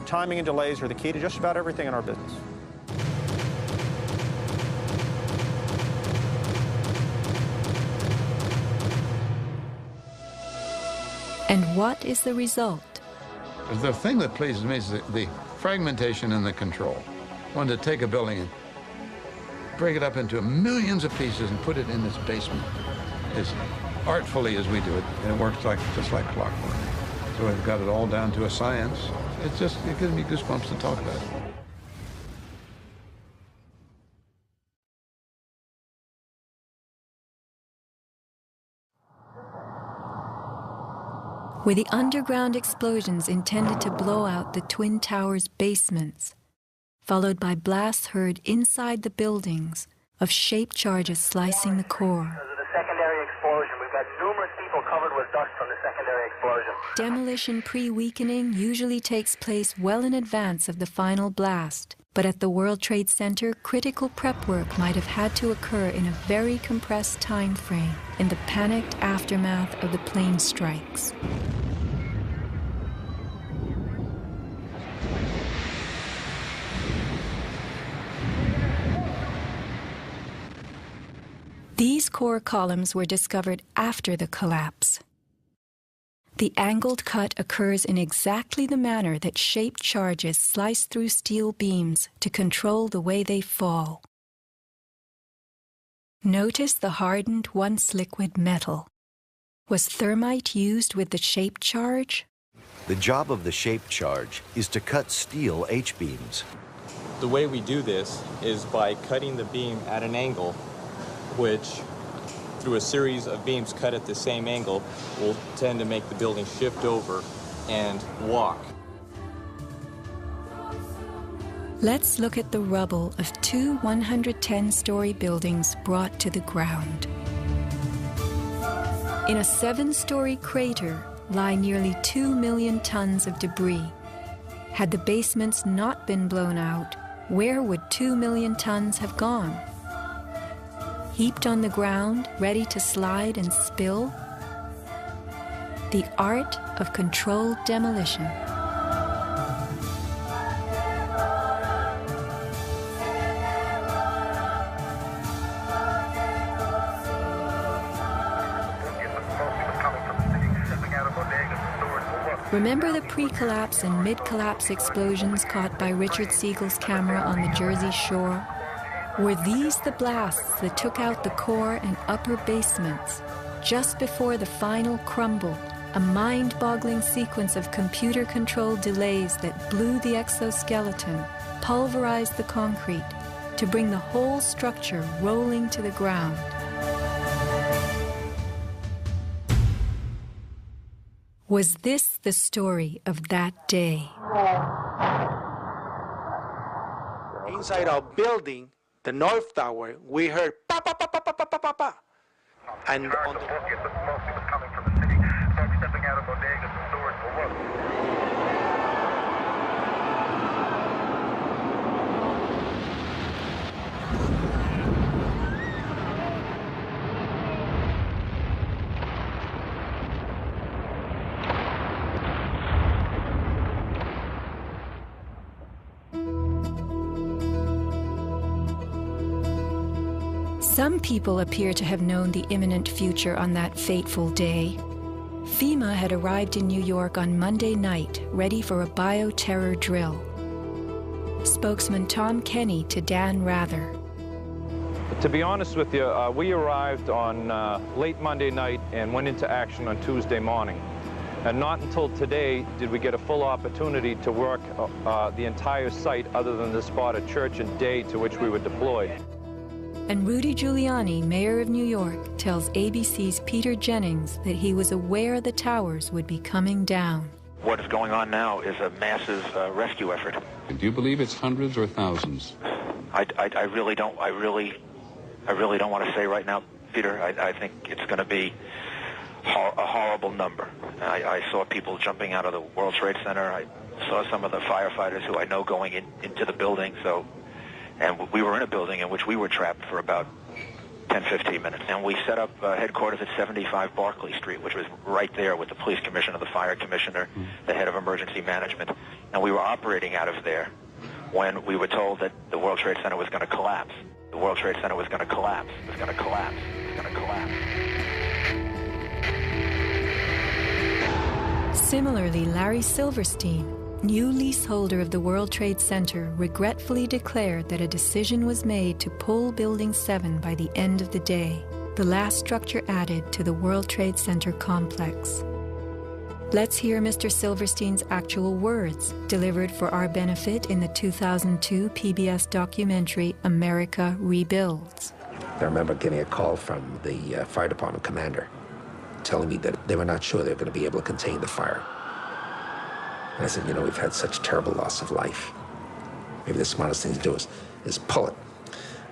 Timing and delays are the key to just about everything in our business. And what is the result? The thing that pleases me is the fragmentation and the control. One to take a building and break it up into millions of pieces and put it in this basement as artfully as we do it, and it works just like clockwork. So we've got it all down to a science. It gives me goosebumps to talk about it. Were the underground explosions intended to blow out the Twin Towers' basements, followed by blasts heard inside the buildings of shaped charges slicing the core? Because of the secondary explosion, we've got numerous people covered with dust from the secondary explosion. Demolition pre-weakening usually takes place well in advance of the final blast, but at the World Trade Center, critical prep work might have had to occur in a very compressed time frame in the panicked aftermath of the plane strikes. These core columns were discovered after the collapse. The angled cut occurs in exactly the manner that shaped charges slice through steel beams to control the way they fall. Notice the hardened, once liquid metal. Was thermite used with the shaped charge? The job of the shaped charge is to cut steel H-beams. The way we do this is by cutting the beam at an angle, which through a series of beams cut at the same angle will tend to make the building shift over and walk. Let's look at the rubble of two 110-story buildings brought to the ground. In a 7-story crater lie nearly 2 million tons of debris. Had the basements not been blown out, where would 2 million tons have gone? Heaped on the ground, ready to slide and spill? The art of controlled demolition. Remember the pre-collapse and mid-collapse explosions caught by Richard Siegel's camera on the Jersey Shore? Were these the blasts that took out the core and upper basements just before the final crumble, a mind-boggling sequence of computer-controlled delays that blew the exoskeleton, pulverized the concrete, to bring the whole structure rolling to the ground? Was this the story of that day? Inside our building, the North Tower, we heard pa pa pa pa pa pa pa pa pa. And on the coming from the city, folks stepping out of bodegas and stores for work. Some people appear to have known the imminent future on that fateful day. FEMA had arrived in New York on Monday night, ready for a bioterror drill. Spokesman Tom Kenny to Dan Rather. To be honest with you, we arrived on late Monday night and went into action on Tuesday morning. And not until today did we get a full opportunity to work the entire site other than the spot at Church and Day to which we were deployed. And Rudy Giuliani, mayor of New York, tells ABC's Peter Jennings that he was aware the towers would be coming down. What is going on now is a massive rescue effort. Do you believe it's hundreds or thousands? I really don't. I really don't want to say right now, Peter. I think it's going to be a horrible number. I saw people jumping out of the World Trade Center. I saw some of the firefighters who I know going into the building. And we were in a building in which we were trapped for about 10-15 minutes. And we set up headquarters at 75 Barclay Street, which was right there with the police commissioner, the fire commissioner, the head of emergency management. And we were operating out of there when we were told that the World Trade Center was going to collapse. The World Trade Center was going to collapse. It was going to collapse. It was going to collapse. Similarly, Larry Silverstein, new leaseholder of the World Trade Center, regretfully declared that a decision was made to pull Building 7 by the end of the day, the last structure added to the World Trade Center complex. Let's hear Mr. Silverstein's actual words, delivered for our benefit in the 2002 PBS documentary America Rebuilds. I remember getting a call from the fire department commander telling me that they were not sure they were going to be able to contain the fire. And I said, you know, we've had such terrible loss of life. Maybe the smartest thing to do is pull it.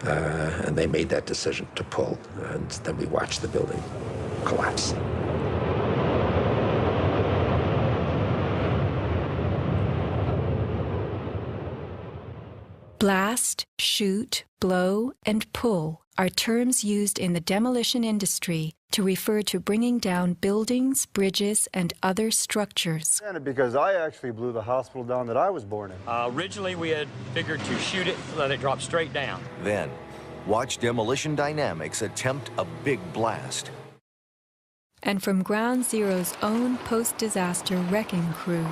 And they made that decision to pull, and then we watched the building collapse. Blast, shoot, blow, and pull are terms used in the demolition industry to refer to bringing down buildings, bridges, and other structures. Because I actually blew the hospital down that I was born in. Originally, we had figured to shoot it, let it drop straight down. Then, watch Demolition Dynamics attempt a big blast. And from Ground Zero's own post-disaster wrecking crew.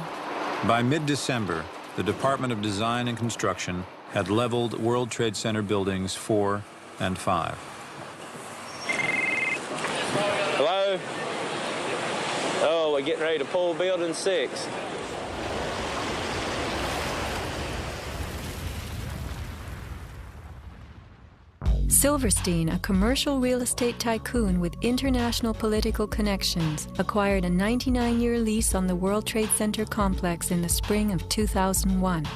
By mid-December, the Department of Design and Construction had leveled World Trade Center buildings 4 and 5. Hello? Oh, we're getting ready to pull building 6. Silverstein, a commercial real estate tycoon with international political connections, acquired a 99-year lease on the World Trade Center complex in the spring of 2001.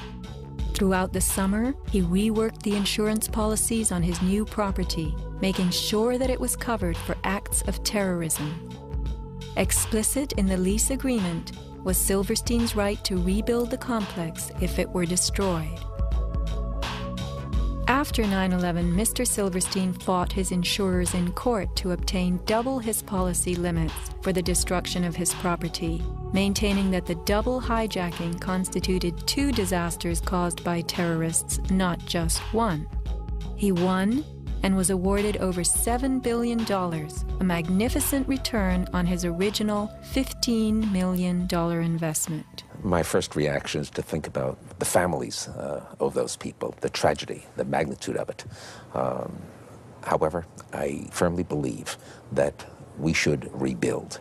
Throughout the summer, he reworked the insurance policies on his new property, making sure that it was covered for acts of terrorism. Explicit in the lease agreement was Silverstein's right to rebuild the complex if it were destroyed. After 9/11, Mr. Silverstein fought his insurers in court to obtain double his policy limits for the destruction of his property, maintaining that the double hijacking constituted 2 disasters caused by terrorists, not just one. He won and was awarded over $7 billion, a magnificent return on his original $15 million investment. My first reaction is to think about the families of those people, the tragedy, the magnitude of it. However, I firmly believe that we should rebuild.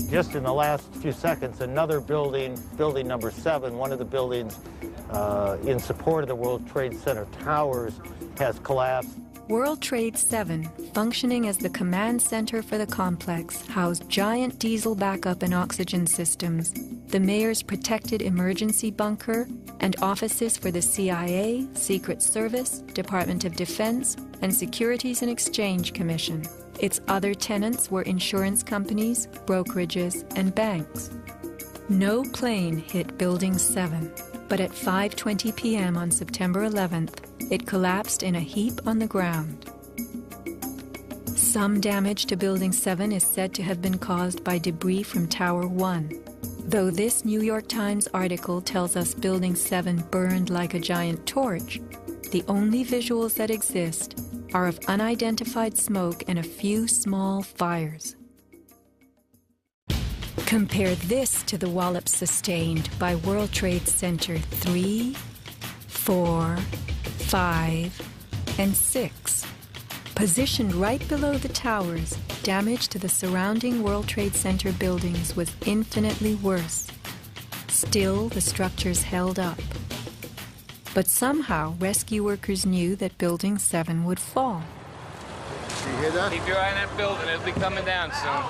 Just in the last few seconds, another building, building number 7, one of the buildings in support of the World Trade Center towers, has collapsed. World Trade 7, functioning as the command center for the complex, housed giant diesel backup and oxygen systems, the mayor's protected emergency bunker, and offices for the CIA, Secret Service, Department of Defense, and Securities and Exchange Commission. Its other tenants were insurance companies, brokerages, and banks. No plane hit Building 7, but at 5:20 p.m. on September 11th, it collapsed in a heap on the ground. Some damage to Building 7 is said to have been caused by debris from Tower 1. Though this New York Times article tells us Building 7 burned like a giant torch, the only visuals that exist are of unidentified smoke and a few small fires. Compare this to the wallops sustained by World Trade Center 3, 4, 5, and 6. Positioned right below the towers, damage to the surrounding World Trade Center buildings was infinitely worse. Still, the structures held up. But somehow, rescue workers knew that Building 7 would fall. You hear that? Keep your eye on that building. It'll be coming down soon.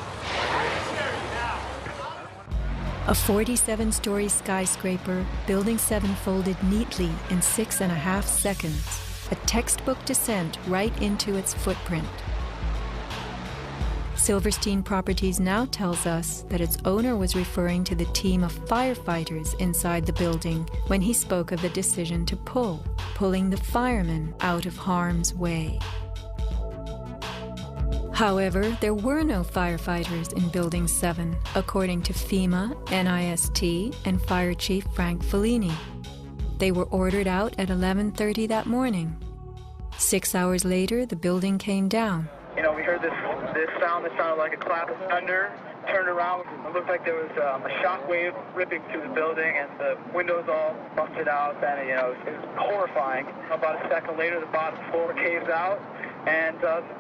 A 47-story skyscraper, Building 7 folded neatly in 6.5 seconds, a textbook descent right into its footprint. Silverstein Properties now tells us that its owner was referring to the team of firefighters inside the building when he spoke of the decision to pulling the firemen out of harm's way. However, there were no firefighters in Building 7, according to FEMA, NIST, and Fire Chief Frank Fellini. They were ordered out at 11:30 that morning. 6 hours later, the building came down. You know, we heard this sound that sounded like a clap of thunder. Turned around, it looked like there was a shock wave ripping through the building, and the windows all busted out. And it was horrifying. About a second later, the bottom floor caves out, and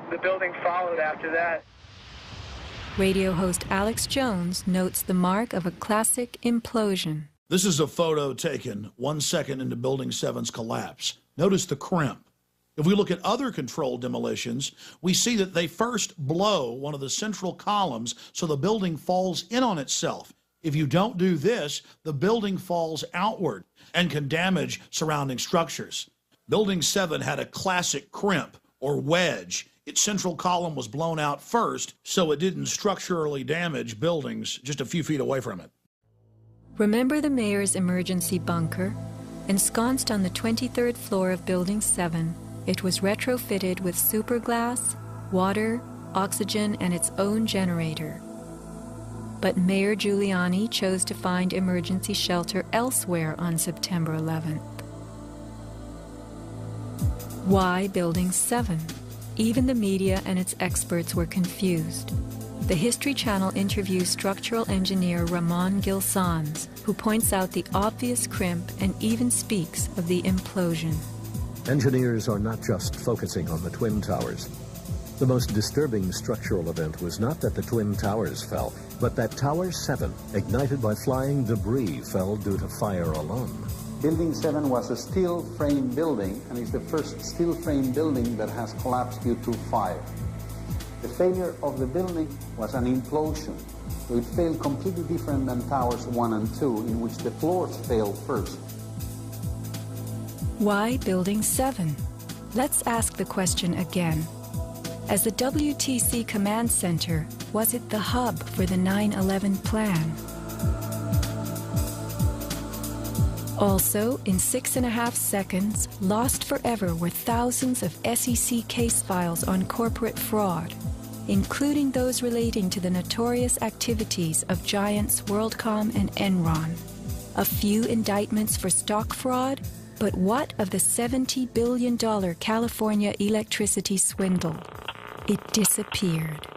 the building followed after that. Radio host Alex Jones notes the mark of a classic implosion. This is a photo taken 1 second into Building 7's collapse. Notice the crimp. If we look at other controlled demolitions, we see that they first blow one of the central columns so the building falls in on itself. If you don't do this, the building falls outward and can damage surrounding structures. Building 7 had a classic crimp or wedge. Its central column was blown out first, so it didn't structurally damage buildings just a few feet away from it. Remember the mayor's emergency bunker? Ensconced on the 23rd floor of Building 7, it was retrofitted with superglass, water, oxygen, and its own generator. But Mayor Giuliani chose to find emergency shelter elsewhere on September 11th. Why Building 7? Even the media and its experts were confused. The History Channel interviews structural engineer Ramon Gilsans, who points out the obvious crimp and even speaks of the implosion. Engineers are not just focusing on the Twin Towers. The most disturbing structural event was not that the Twin Towers fell, but that Tower 7, ignited by flying debris, fell due to fire alone. Building 7 was a steel frame building, and is the first steel frame building that has collapsed due to fire. The failure of the building was an implosion, so it failed completely different than Towers 1 and 2, in which the floors failed first. Why Building 7? Let's ask the question again. As the WTC command center, was it the hub for the 9/11 plan? Also, in 6.5 seconds, lost forever were thousands of SEC case files on corporate fraud, including those relating to the notorious activities of giants WorldCom and Enron. A few indictments for stock fraud, but what of the $70 billion California electricity swindle? It disappeared.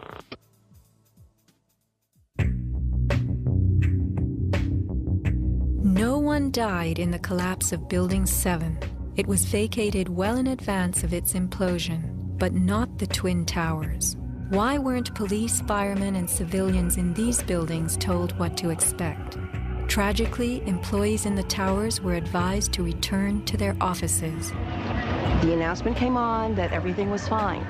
No one died in the collapse of Building 7. It was vacated well in advance of its implosion, but not the Twin Towers. Why weren't police, firemen, and civilians in these buildings told what to expect? Tragically, employees in the towers were advised to return to their offices. The announcement came on that everything was fine.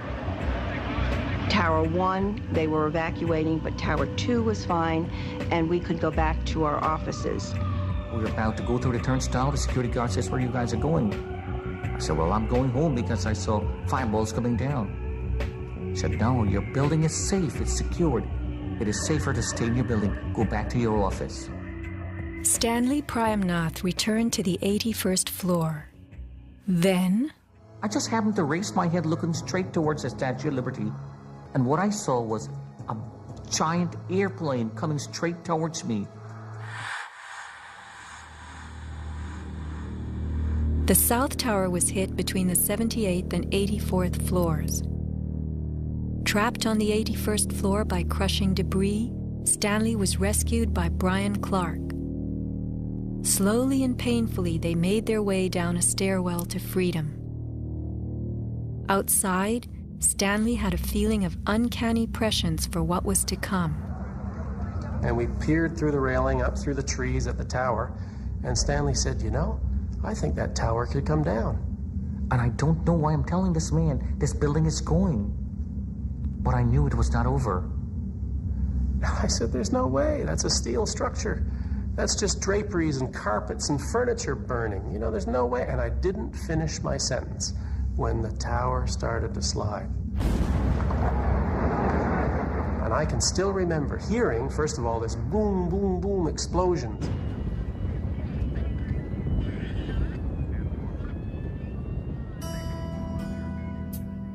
Tower 1, they were evacuating, but Tower 2 was fine, and we could go back to our offices. We're about to go through the turnstile. The security guard says, "Where you guys are going?" I said, "Well, I'm going home because I saw fireballs coming down." He said, "No, your building is safe. It's secured. It is safer to stay in your building. Go back to your office." Stanley Prayamnath returned to the 81st floor. Then, I just happened to raise my head looking straight towards the Statue of Liberty, and what I saw was a giant airplane coming straight towards me. The South Tower was hit between the 78th and 84th floors. Trapped on the 81st floor by crushing debris, Stanley was rescued by Brian Clark. Slowly and painfully, they made their way down a stairwell to freedom. Outside, Stanley had a feeling of uncanny prescience for what was to come. And we peered through the railing, up through the trees at the tower, and Stanley said, "You know, I think that tower could come down." And I don't know why I'm telling this man this building is going. But I knew it was not over. I said, "There's no way. That's a steel structure. That's just draperies and carpets and furniture burning. You know, there's no way." And I didn't finish my sentence when the tower started to slide. And I can still remember hearing, first of all, this boom, boom, boom explosions.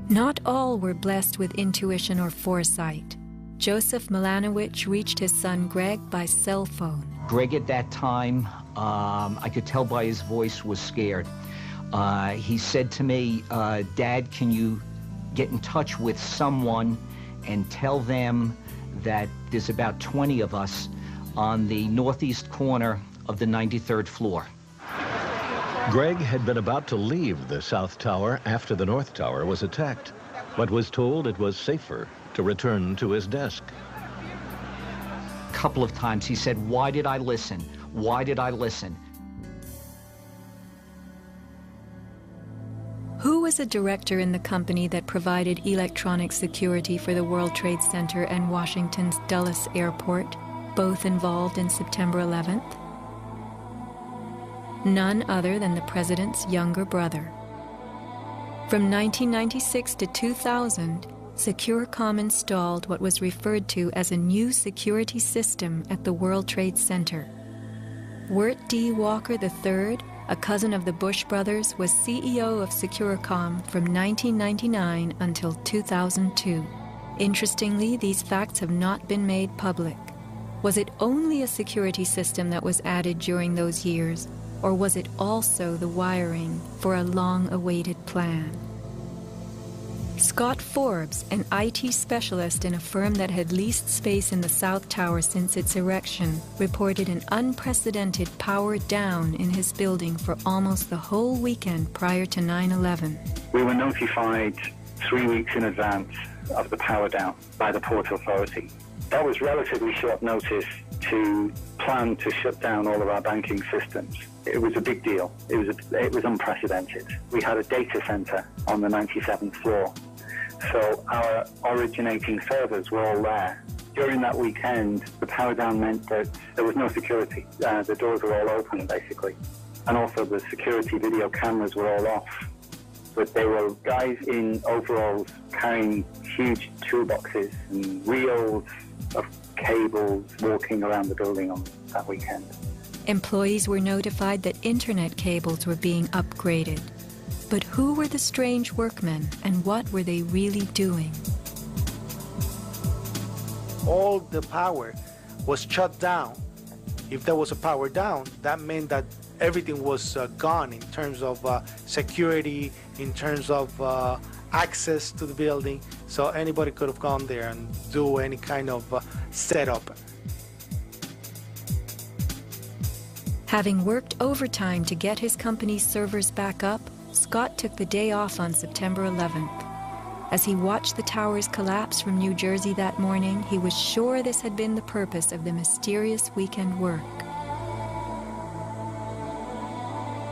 Not all were blessed with intuition or foresight. Joseph Milanowicz reached his son Greg by cell phone. Greg at that time, I could tell by his voice, was scared. He said to me, "Dad, can you get in touch with someone and tell them that there's about 20 of us on the northeast corner of the 93rd floor." Greg had been about to leave the South Tower after the North Tower was attacked, but was told it was safer to return to his desk. A couple of times he said, "Why did I listen? Why did I listen?" Who was a director in the company that provided electronic security for the World Trade Center and Washington's Dulles Airport, both involved in September 11th? None other than the president's younger brother. From 1996 to 2000, Securicom installed what was referred to as a new security system at the World Trade Center. Wirt D. Walker III, a cousin of the Bush brothers, was CEO of Securicom from 1999 until 2002. Interestingly, these facts have not been made public. Was it only a security system that was added during those years, or was it also the wiring for a long-awaited plan? Scott Forbes, an IT specialist in a firm that had leased space in the South Tower since its erection, reported an unprecedented power down in his building for almost the whole weekend prior to 9/11. We were notified 3 weeks in advance of the power down by the Port Authority. That was relatively short notice to plan to shut down all of our banking systems. It was a big deal. It was unprecedented. We had a data center on the 97th floor, so our originating servers were all there. During that weekend, the power down meant that there was no security. The doors were all open, basically. And also the security video cameras were all off. But there were guys in overalls carrying huge toolboxes and reels of cables walking around the building on that weekend. Employees were notified that internet cables were being upgraded. But who were the strange workmen, and what were they really doing? All the power was shut down. If there was a power down, that meant that everything was gone in terms of security, in terms of access to the building. So anybody could have gone there and do any kind of setup. Having worked overtime to get his company's servers back up, Scott took the day off on September 11th. As he watched the towers collapse from New Jersey that morning, he was sure this had been the purpose of the mysterious weekend work.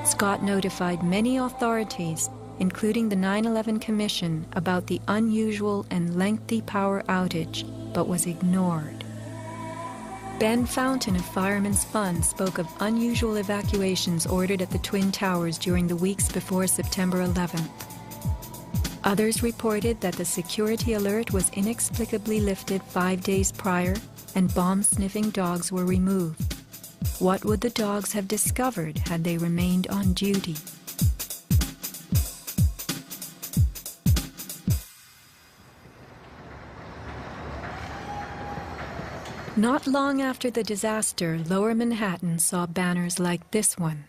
Scott notified many authorities, including the 9/11 Commission, about the unusual and lengthy power outage, but was ignored. Ben Fountain of Fireman's Fund spoke of unusual evacuations ordered at the Twin Towers during the weeks before September 11th. Others reported that the security alert was inexplicably lifted 5 days prior and bomb-sniffing dogs were removed. What would the dogs have discovered had they remained on duty? Not long after the disaster, Lower Manhattan saw banners like this one.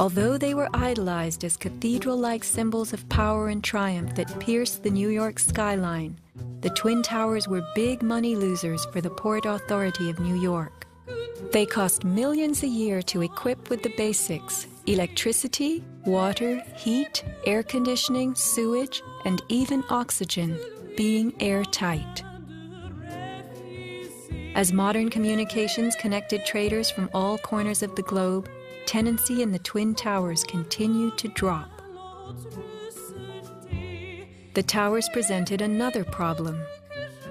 Although they were idolized as cathedral-like symbols of power and triumph that pierced the New York skyline, the Twin Towers were big money losers for the Port Authority of New York. They cost millions a year to equip with the basics: electricity, water, heat, air conditioning, sewage, and even oxygen, being airtight. As modern communications connected traders from all corners of the globe, tenancy in the Twin Towers continued to drop. The towers presented another problem.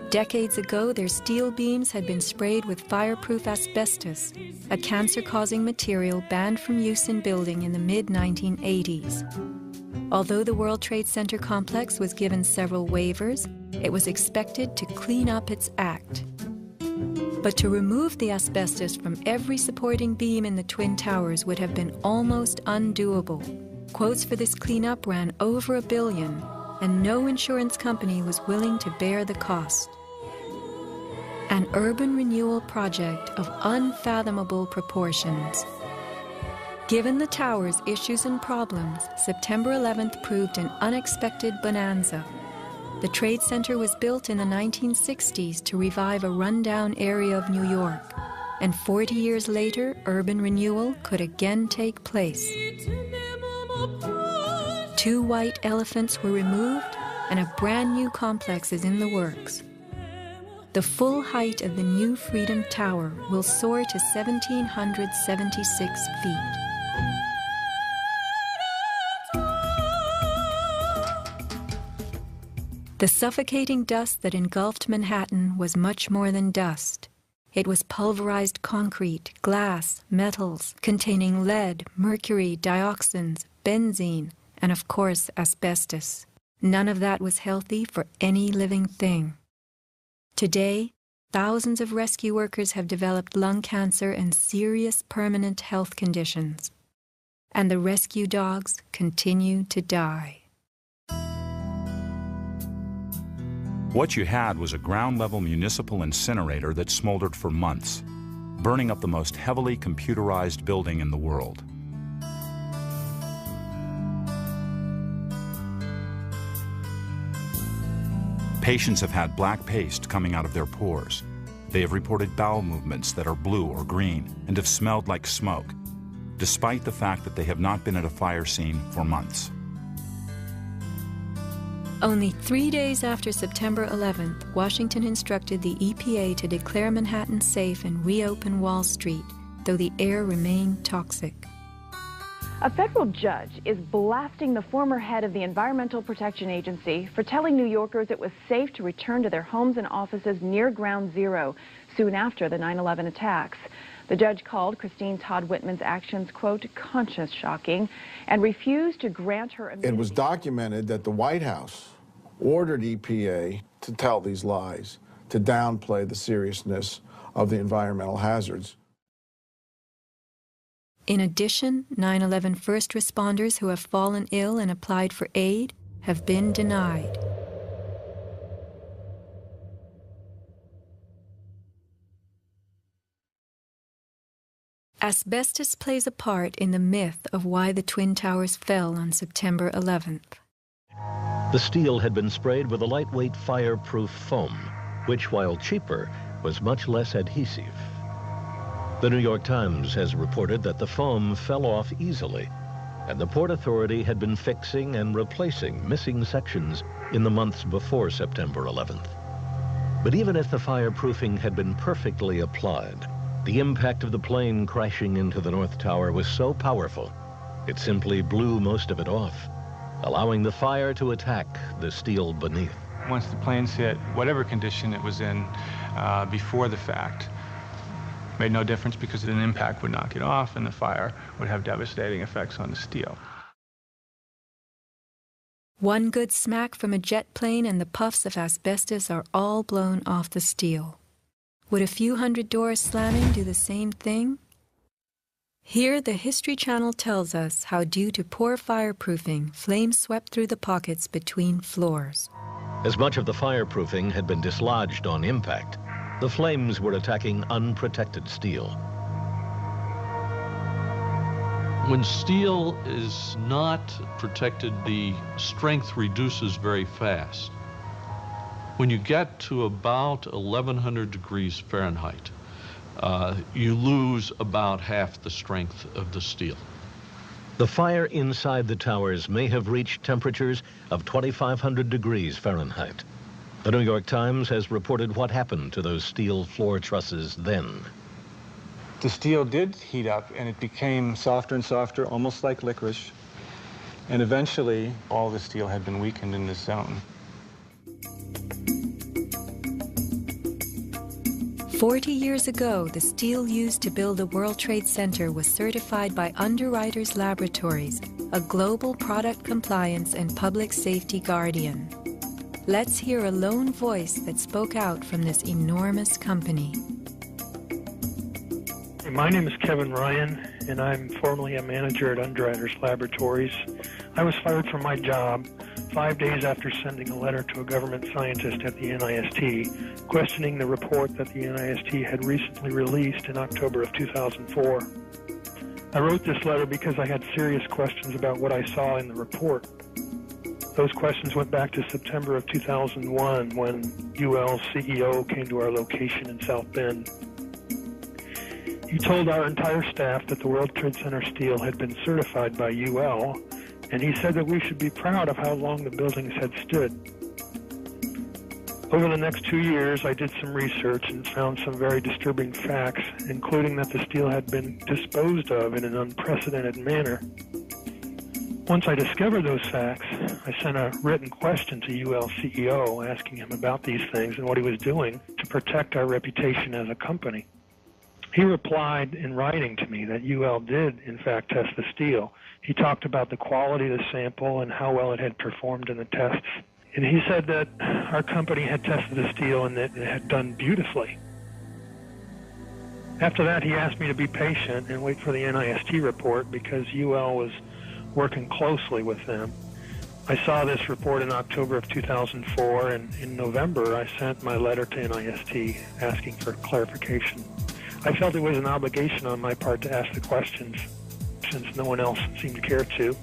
Decades ago, their steel beams had been sprayed with fireproof asbestos, a cancer-causing material banned from use in building in the mid-1980s. Although the World Trade Center complex was given several waivers, it was expected to clean up its act. But to remove the asbestos from every supporting beam in the Twin Towers would have been almost undoable. Quotes for this cleanup ran over $1 billion, and no insurance company was willing to bear the cost. An urban renewal project of unfathomable proportions. Given the tower's issues and problems, September 11th proved an unexpected bonanza. The Trade Center was built in the 1960s to revive a rundown area of New York, and 40 years later, urban renewal could again take place. 2 white elephants were removed, and a brand new complex is in the works. The full height of the new Freedom Tower will soar to 1,776 feet. The suffocating dust that engulfed Manhattan was much more than dust. It was pulverized concrete, glass, metals, containing lead, mercury, dioxins, benzene, and of course, asbestos. None of that was healthy for any living thing. Today, thousands of rescue workers have developed lung cancer and serious permanent health conditions. And the rescue dogs continue to die. What you had was a ground-level municipal incinerator that smoldered for months, burning up the most heavily computerized building in the world. Patients have had black paste coming out of their pores. They have reported bowel movements that are blue or green and have smelled like smoke, despite the fact that they have not been at a fire scene for months. Only 3 days after September 11th, Washington instructed the EPA to declare Manhattan safe and reopen Wall Street, though the air remained toxic. A federal judge is blasting the former head of the Environmental Protection Agency for telling New Yorkers it was safe to return to their homes and offices near Ground Zero soon after the 9/11 attacks. The judge called Christine Todd Whitman's actions, quote, conscience shocking, and refused to grant her immunity. It was documented that the White House ordered EPA to tell these lies, to downplay the seriousness of the environmental hazards. In addition, 9/11 first responders who have fallen ill and applied for aid have been denied. Asbestos plays a part in the myth of why the Twin Towers fell on September 11th. The steel had been sprayed with a lightweight fireproof foam, which, while cheaper, was much less adhesive. The New York Times has reported that the foam fell off easily, and the Port Authority had been fixing and replacing missing sections in the months before September 11th. But even if the fireproofing had been perfectly applied, the impact of the plane crashing into the North Tower was so powerful, it simply blew most of it off, allowing the fire to attack the steel beneath. Once the planes hit, whatever condition it was in before the fact, made no difference because an impact would knock it off and the fire would have devastating effects on the steel. One good smack from a jet plane and the puffs of asbestos are all blown off the steel. Would a few hundred doors slamming do the same thing? Here, the History Channel tells us how, due to poor fireproofing, flames swept through the pockets between floors. As much of the fireproofing had been dislodged on impact, the flames were attacking unprotected steel. When steel is not protected, the strength reduces very fast. When you get to about 1100 degrees Fahrenheit, you lose about half the strength of the steel. The fire inside the towers may have reached temperatures of 2,500 degrees Fahrenheit. The New York Times has reported what happened to those steel floor trusses then. The steel did heat up, and it became softer and softer, almost like licorice. And eventually, all the steel had been weakened in this zone. 40 years ago, the steel used to build the World Trade Center was certified by Underwriters Laboratories, a global product compliance and public safety guardian. Let's hear a lone voice that spoke out from this enormous company. My name is Kevin Ryan, and I'm formerly a manager at Underwriters Laboratories. I was fired from my job 5 days after sending a letter to a government scientist at the NIST, questioning the report that the NIST had recently released in October of 2004. I wrote this letter because I had serious questions about what I saw in the report. Those questions went back to September of 2001 when UL's CEO came to our location in South Bend. He told our entire staff that the World Trade Center steel had been certified by UL, and he said that we should be proud of how long the buildings had stood. Over the next 2 years, I did some research and found some very disturbing facts, including that the steel had been disposed of in an unprecedented manner. Once I discovered those facts, I sent a written question to UL CEO asking him about these things and what he was doing to protect our reputation as a company. He replied in writing to me that UL did, in fact, test the steel. He talked about the quality of the sample and how well it had performed in the tests. And he said that our company had tested the steel and that it had done beautifully. After that, he asked me to be patient and wait for the NIST report because UL was working closely with them. I saw this report in October of 2004, and in November, I sent my letter to NIST asking for clarification. I felt it was an obligation on my part to ask the questions, since no one else seemed to care to.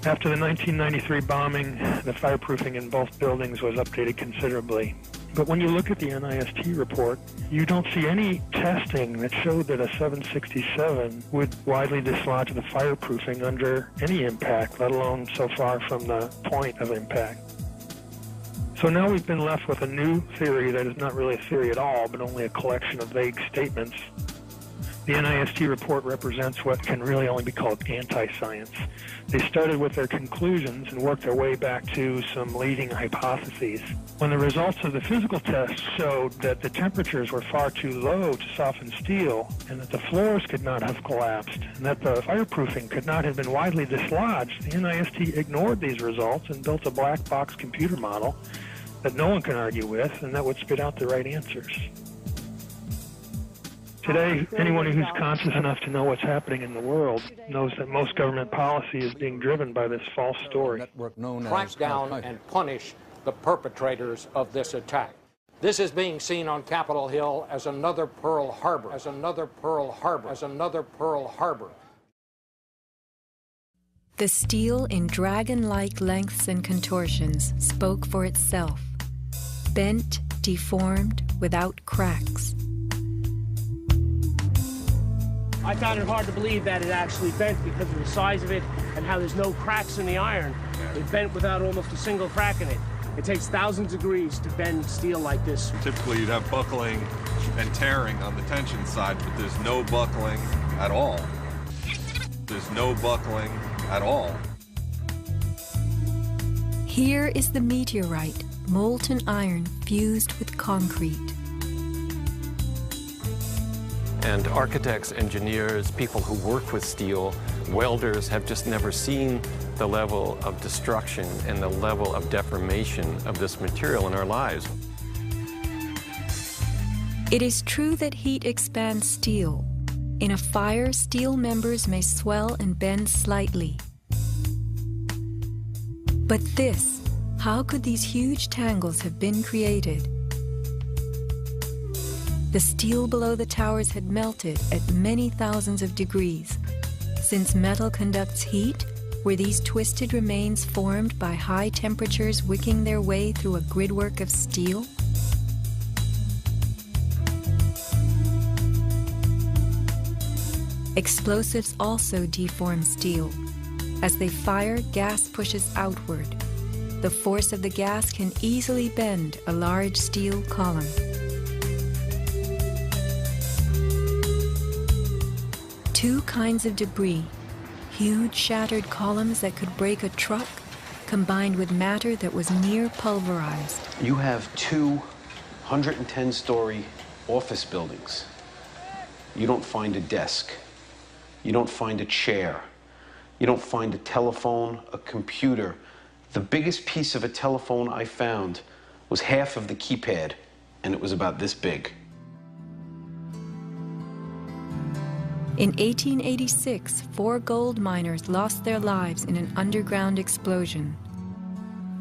After the 1993 bombing, the fireproofing in both buildings was updated considerably. But when you look at the NIST report, you don't see any testing that showed that a 767 would widely dislodge the fireproofing under any impact, let alone so far from the point of impact. So now we've been left with a new theory that is not really a theory at all, but only a collection of vague statements. The NIST report represents what can really only be called anti-science. They started with their conclusions and worked their way back to some leading hypotheses. When the results of the physical tests showed that the temperatures were far too low to soften steel, and that the floors could not have collapsed, and that the fireproofing could not have been widely dislodged, the NIST ignored these results and built a black box computer model that no one can argue with and that would spit out the right answers. Today, anyone who's conscious enough to know what's happening in the world knows that most government policy is being driven by this false story. Crack down and punish the perpetrators of this attack. This is being seen on Capitol Hill as another Pearl Harbor, as another Pearl Harbor, as another Pearl Harbor. The steel in dragon-like lengths and contortions spoke for itself. Bent, deformed, without cracks. I found it hard to believe that it actually bent because of the size of it and how there's no cracks in the iron. It bent without almost a single crack in it. It takes thousands of degrees to bend steel like this. Typically you'd have buckling and tearing on the tension side, but there's no buckling at all. There's no buckling at all. Here is the meteorite, molten iron fused with concrete. And architects, engineers, people who work with steel, welders have just never seen the level of destruction and the level of deformation of this material in our lives. It is true that heat expands steel. In a fire, steel members may swell and bend slightly. But this, how could these huge tangles have been created? The steel below the towers had melted at many thousands of degrees. Since metal conducts heat, were these twisted remains formed by high temperatures wicking their way through a gridwork of steel? Explosives also deform steel. As they fire, gas pushes outward. The force of the gas can easily bend a large steel column. Two kinds of debris, huge shattered columns that could break a truck, combined with matter that was near pulverized. You have two 110-story office buildings. You don't find a desk. You don't find a chair. You don't find a telephone, a computer. The biggest piece of a telephone I found was half of the keypad, and it was about this big. In 1886, 4 gold miners lost their lives in an underground explosion.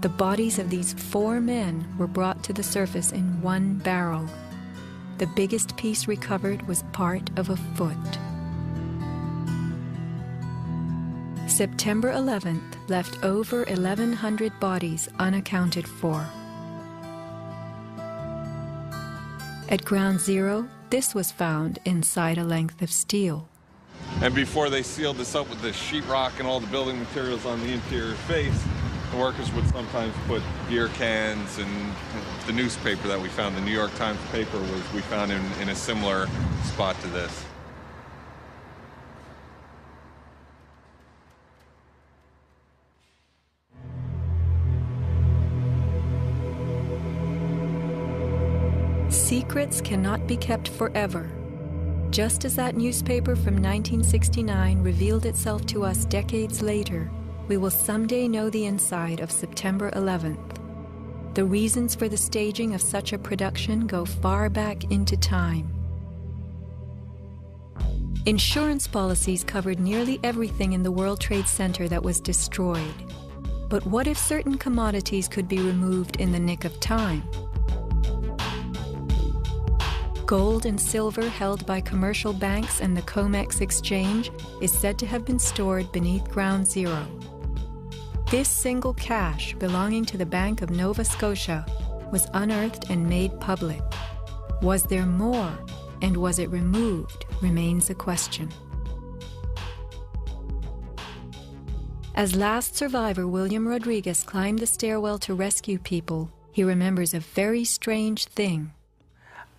The bodies of these 4 men were brought to the surface in one barrel. The biggest piece recovered was part of a foot. September 11th left over 1,100 bodies unaccounted for. At Ground Zero, this was found inside a length of steel. And before they sealed this up with the sheetrock and all the building materials on the interior face, the workers would sometimes put beer cans, and the newspaper that we found, the New York Times paper, we found in a similar spot to this. Secrets cannot be kept forever. Just as that newspaper from 1969 revealed itself to us decades later, we will someday know the inside of September 11th. The reasons for the staging of such a production go far back into time. Insurance policies covered nearly everything in the World Trade Center that was destroyed. But what if certain commodities could be removed in the nick of time? Gold and silver held by commercial banks and the COMEX exchange is said to have been stored beneath Ground Zero. This single cache belonging to the Bank of Nova Scotia was unearthed and made public. Was there more, and was it removed, remains a question. As last survivor William Rodriguez climbed the stairwell to rescue people, he remembers a very strange thing.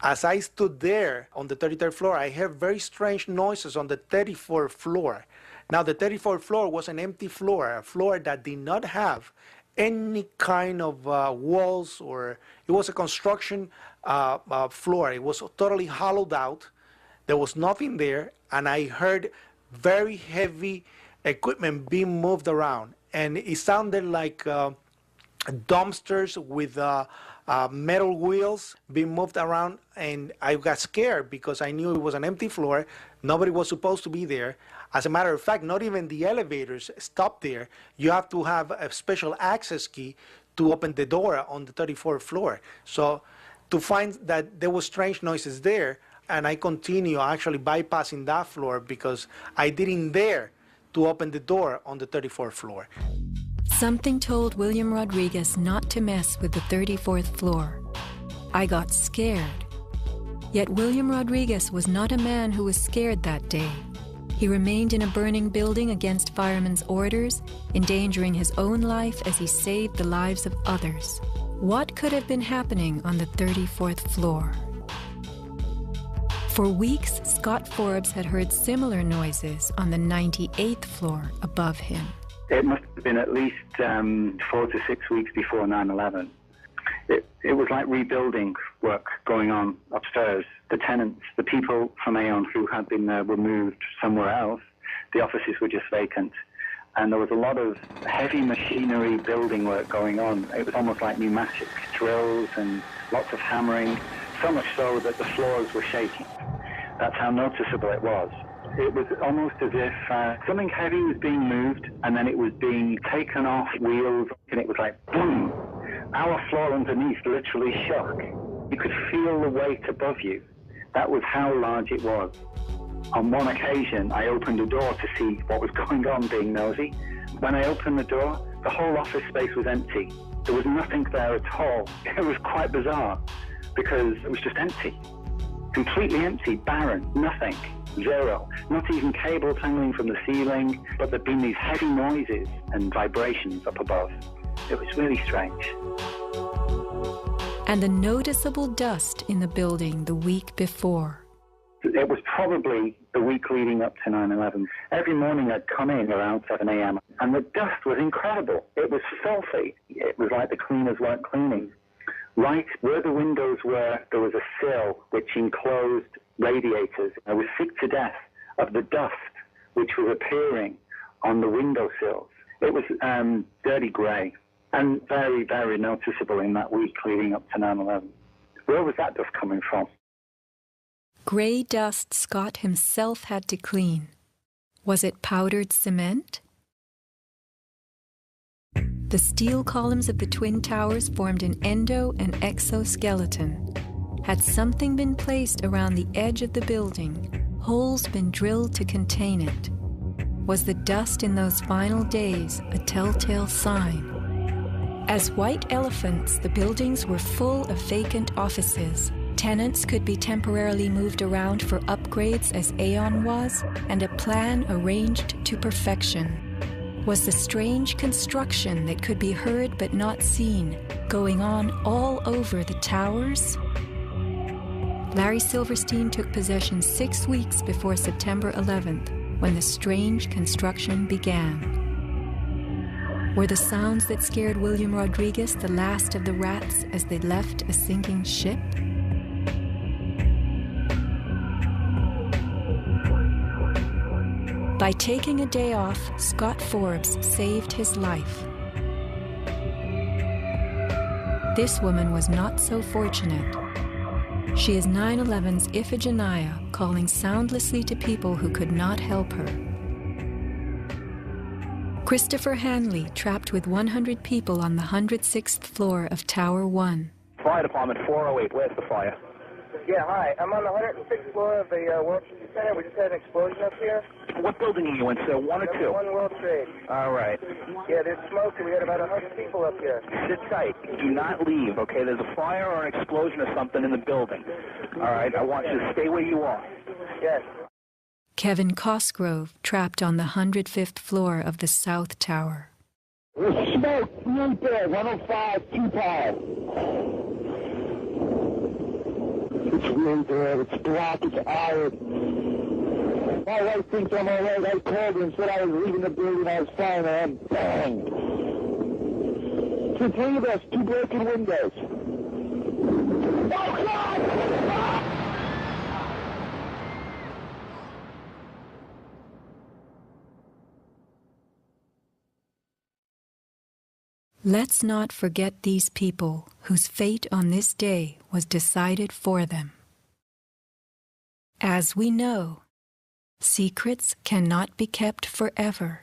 As I stood there on the 33rd floor, I heard very strange noises on the 34th floor. Now, the 34th floor was an empty floor, a floor that did not have any kind of walls, or it was a construction floor. It was totally hollowed out. There was nothing there, and I heard very heavy equipment being moved around. And it sounded like dumpsters with metal wheels being moved around, and I got scared because I knew it was an empty floor. Nobody was supposed to be there. As a matter of fact, not even the elevators stopped there. You have to have a special access key to open the door on the 34th floor. So to find that there were strange noises there, and I continue actually bypassing that floor because I didn't dare to open the door on the 34th floor. Something told William Rodriguez not to mess with the 34th floor. I got scared. Yet William Rodriguez was not a man who was scared that day. He remained in a burning building against firemen's orders, endangering his own life as he saved the lives of others. What could have been happening on the 34th floor? For weeks, Scott Forbes had heard similar noises on the 98th floor above him. It must have been at least 4 to 6 weeks before 9/11. It was like rebuilding work going on upstairs. The tenants, the people from Aon who had been were moved somewhere else. The offices were just vacant. And there was a lot of heavy machinery building work going on. It was almost like pneumatic drills and lots of hammering, so much so that the floors were shaking. That's how noticeable it was. It was almost as if something heavy was being moved and then it was being taken off wheels, and it was like boom. Our floor underneath literally shook. You could feel the weight above you. That was how large it was. On one occasion, I opened a door to see what was going on, being nosy. When I opened the door, the whole office space was empty. There was nothing there at all. It was quite bizarre because it was just empty. Completely empty, barren, nothing, zero. Not even cables hanging from the ceiling, but there'd been these heavy noises and vibrations up above. It was really strange. And the noticeable dust in the building the week before. It was probably the week leading up to 9/11. Every morning I'd come in around 7 a.m. and the dust was incredible. It was filthy. It was like the cleaners weren't cleaning. Right where the windows were, there was a sill which enclosed radiators. I was sick to death of the dust which was appearing on the windowsills. It was dirty grey and very, very noticeable in that week leading up to 9/11. Where was that dust coming from? Grey dust Scott himself had to clean. Was it powdered cement? The steel columns of the Twin Towers formed an endo and exoskeleton. Had something been placed around the edge of the building, holes been drilled to contain it? Was the dust in those final days a telltale sign? As white elephants, the buildings were full of vacant offices. Tenants could be temporarily moved around for upgrades as Aeon was, and a plan arranged to perfection. Was the strange construction that could be heard but not seen going on all over the towers? Larry Silverstein took possession 6 weeks before September 11th, when the strange construction began. Were the sounds that scared William Rodriguez the last of the rats as they left a sinking ship? By taking a day off, Scott Forbes saved his life. This woman was not so fortunate. She is 9/11's Iphigenia, calling soundlessly to people who could not help her. Christopher Hanley, trapped with 100 people on the 106th floor of Tower 1. Fire Department 408, where's the fire? Yeah, hi. I'm on the 106th floor of the World Trade Center. We just had an explosion up here. What building are you in, sir? 1 or 2? 1 World Trade. All right. Yeah, there's smoke, and we had about 100 people up here. Sit tight. Do not leave, okay? There's a fire or an explosion or something in the building. All right, I want you to stay where you are. Yes. Kevin Cosgrove, trapped on the 105th floor of the South Tower. There's smoke right there, 105, 2-power. It's really there. It's black. It's iron. My wife thinks I'm all right. I called her and said I was leaving the building. I was fine, and bang. It's 3 of us, 2 broken windows. Oh, God! Let's not forget these people whose fate on this day was decided for them. As we know, secrets cannot be kept forever.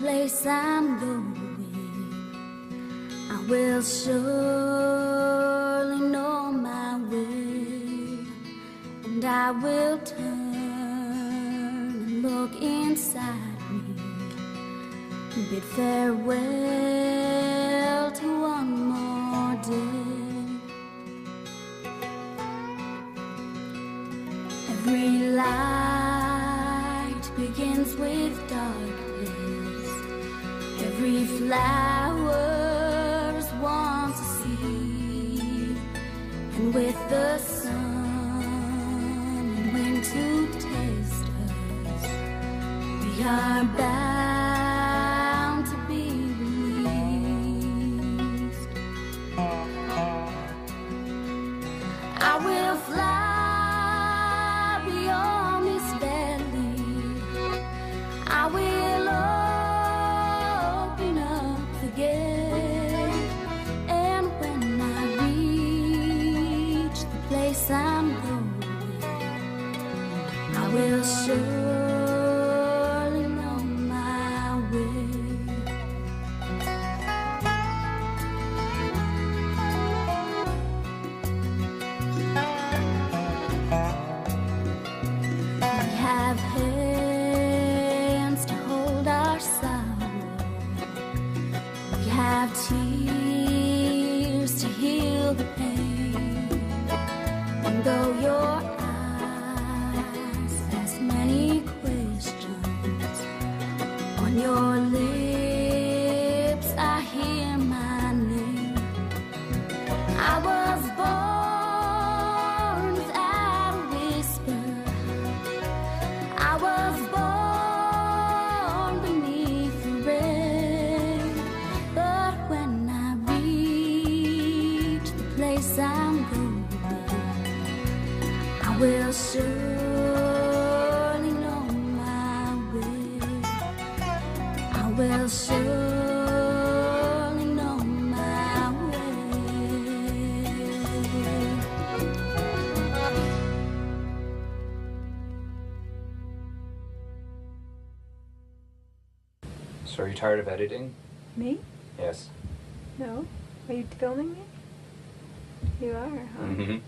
place I'm going, I will surely know my way, and I will turn and look inside me, and bid farewell to one more day. Every light begins with darkness. Every flower's once a seed, and with the sun and wind to taste us, we are bound to be released. I will fly beyond this valley. I will open up the gate, and when I reach the place I'm going, I will surely know my way. We have hands to hold our sorrow. We have tears to heal the pain. And though your eyes ask many questions, on your lips I hear my name. I was born without a whisper. I was born beneath the rain. But when I reach the place I'm going, I will surely know my way. I will surely know my way. So are you tired of editing? Me? Yes. No. Are you filming me? You are, huh? Mm-hmm.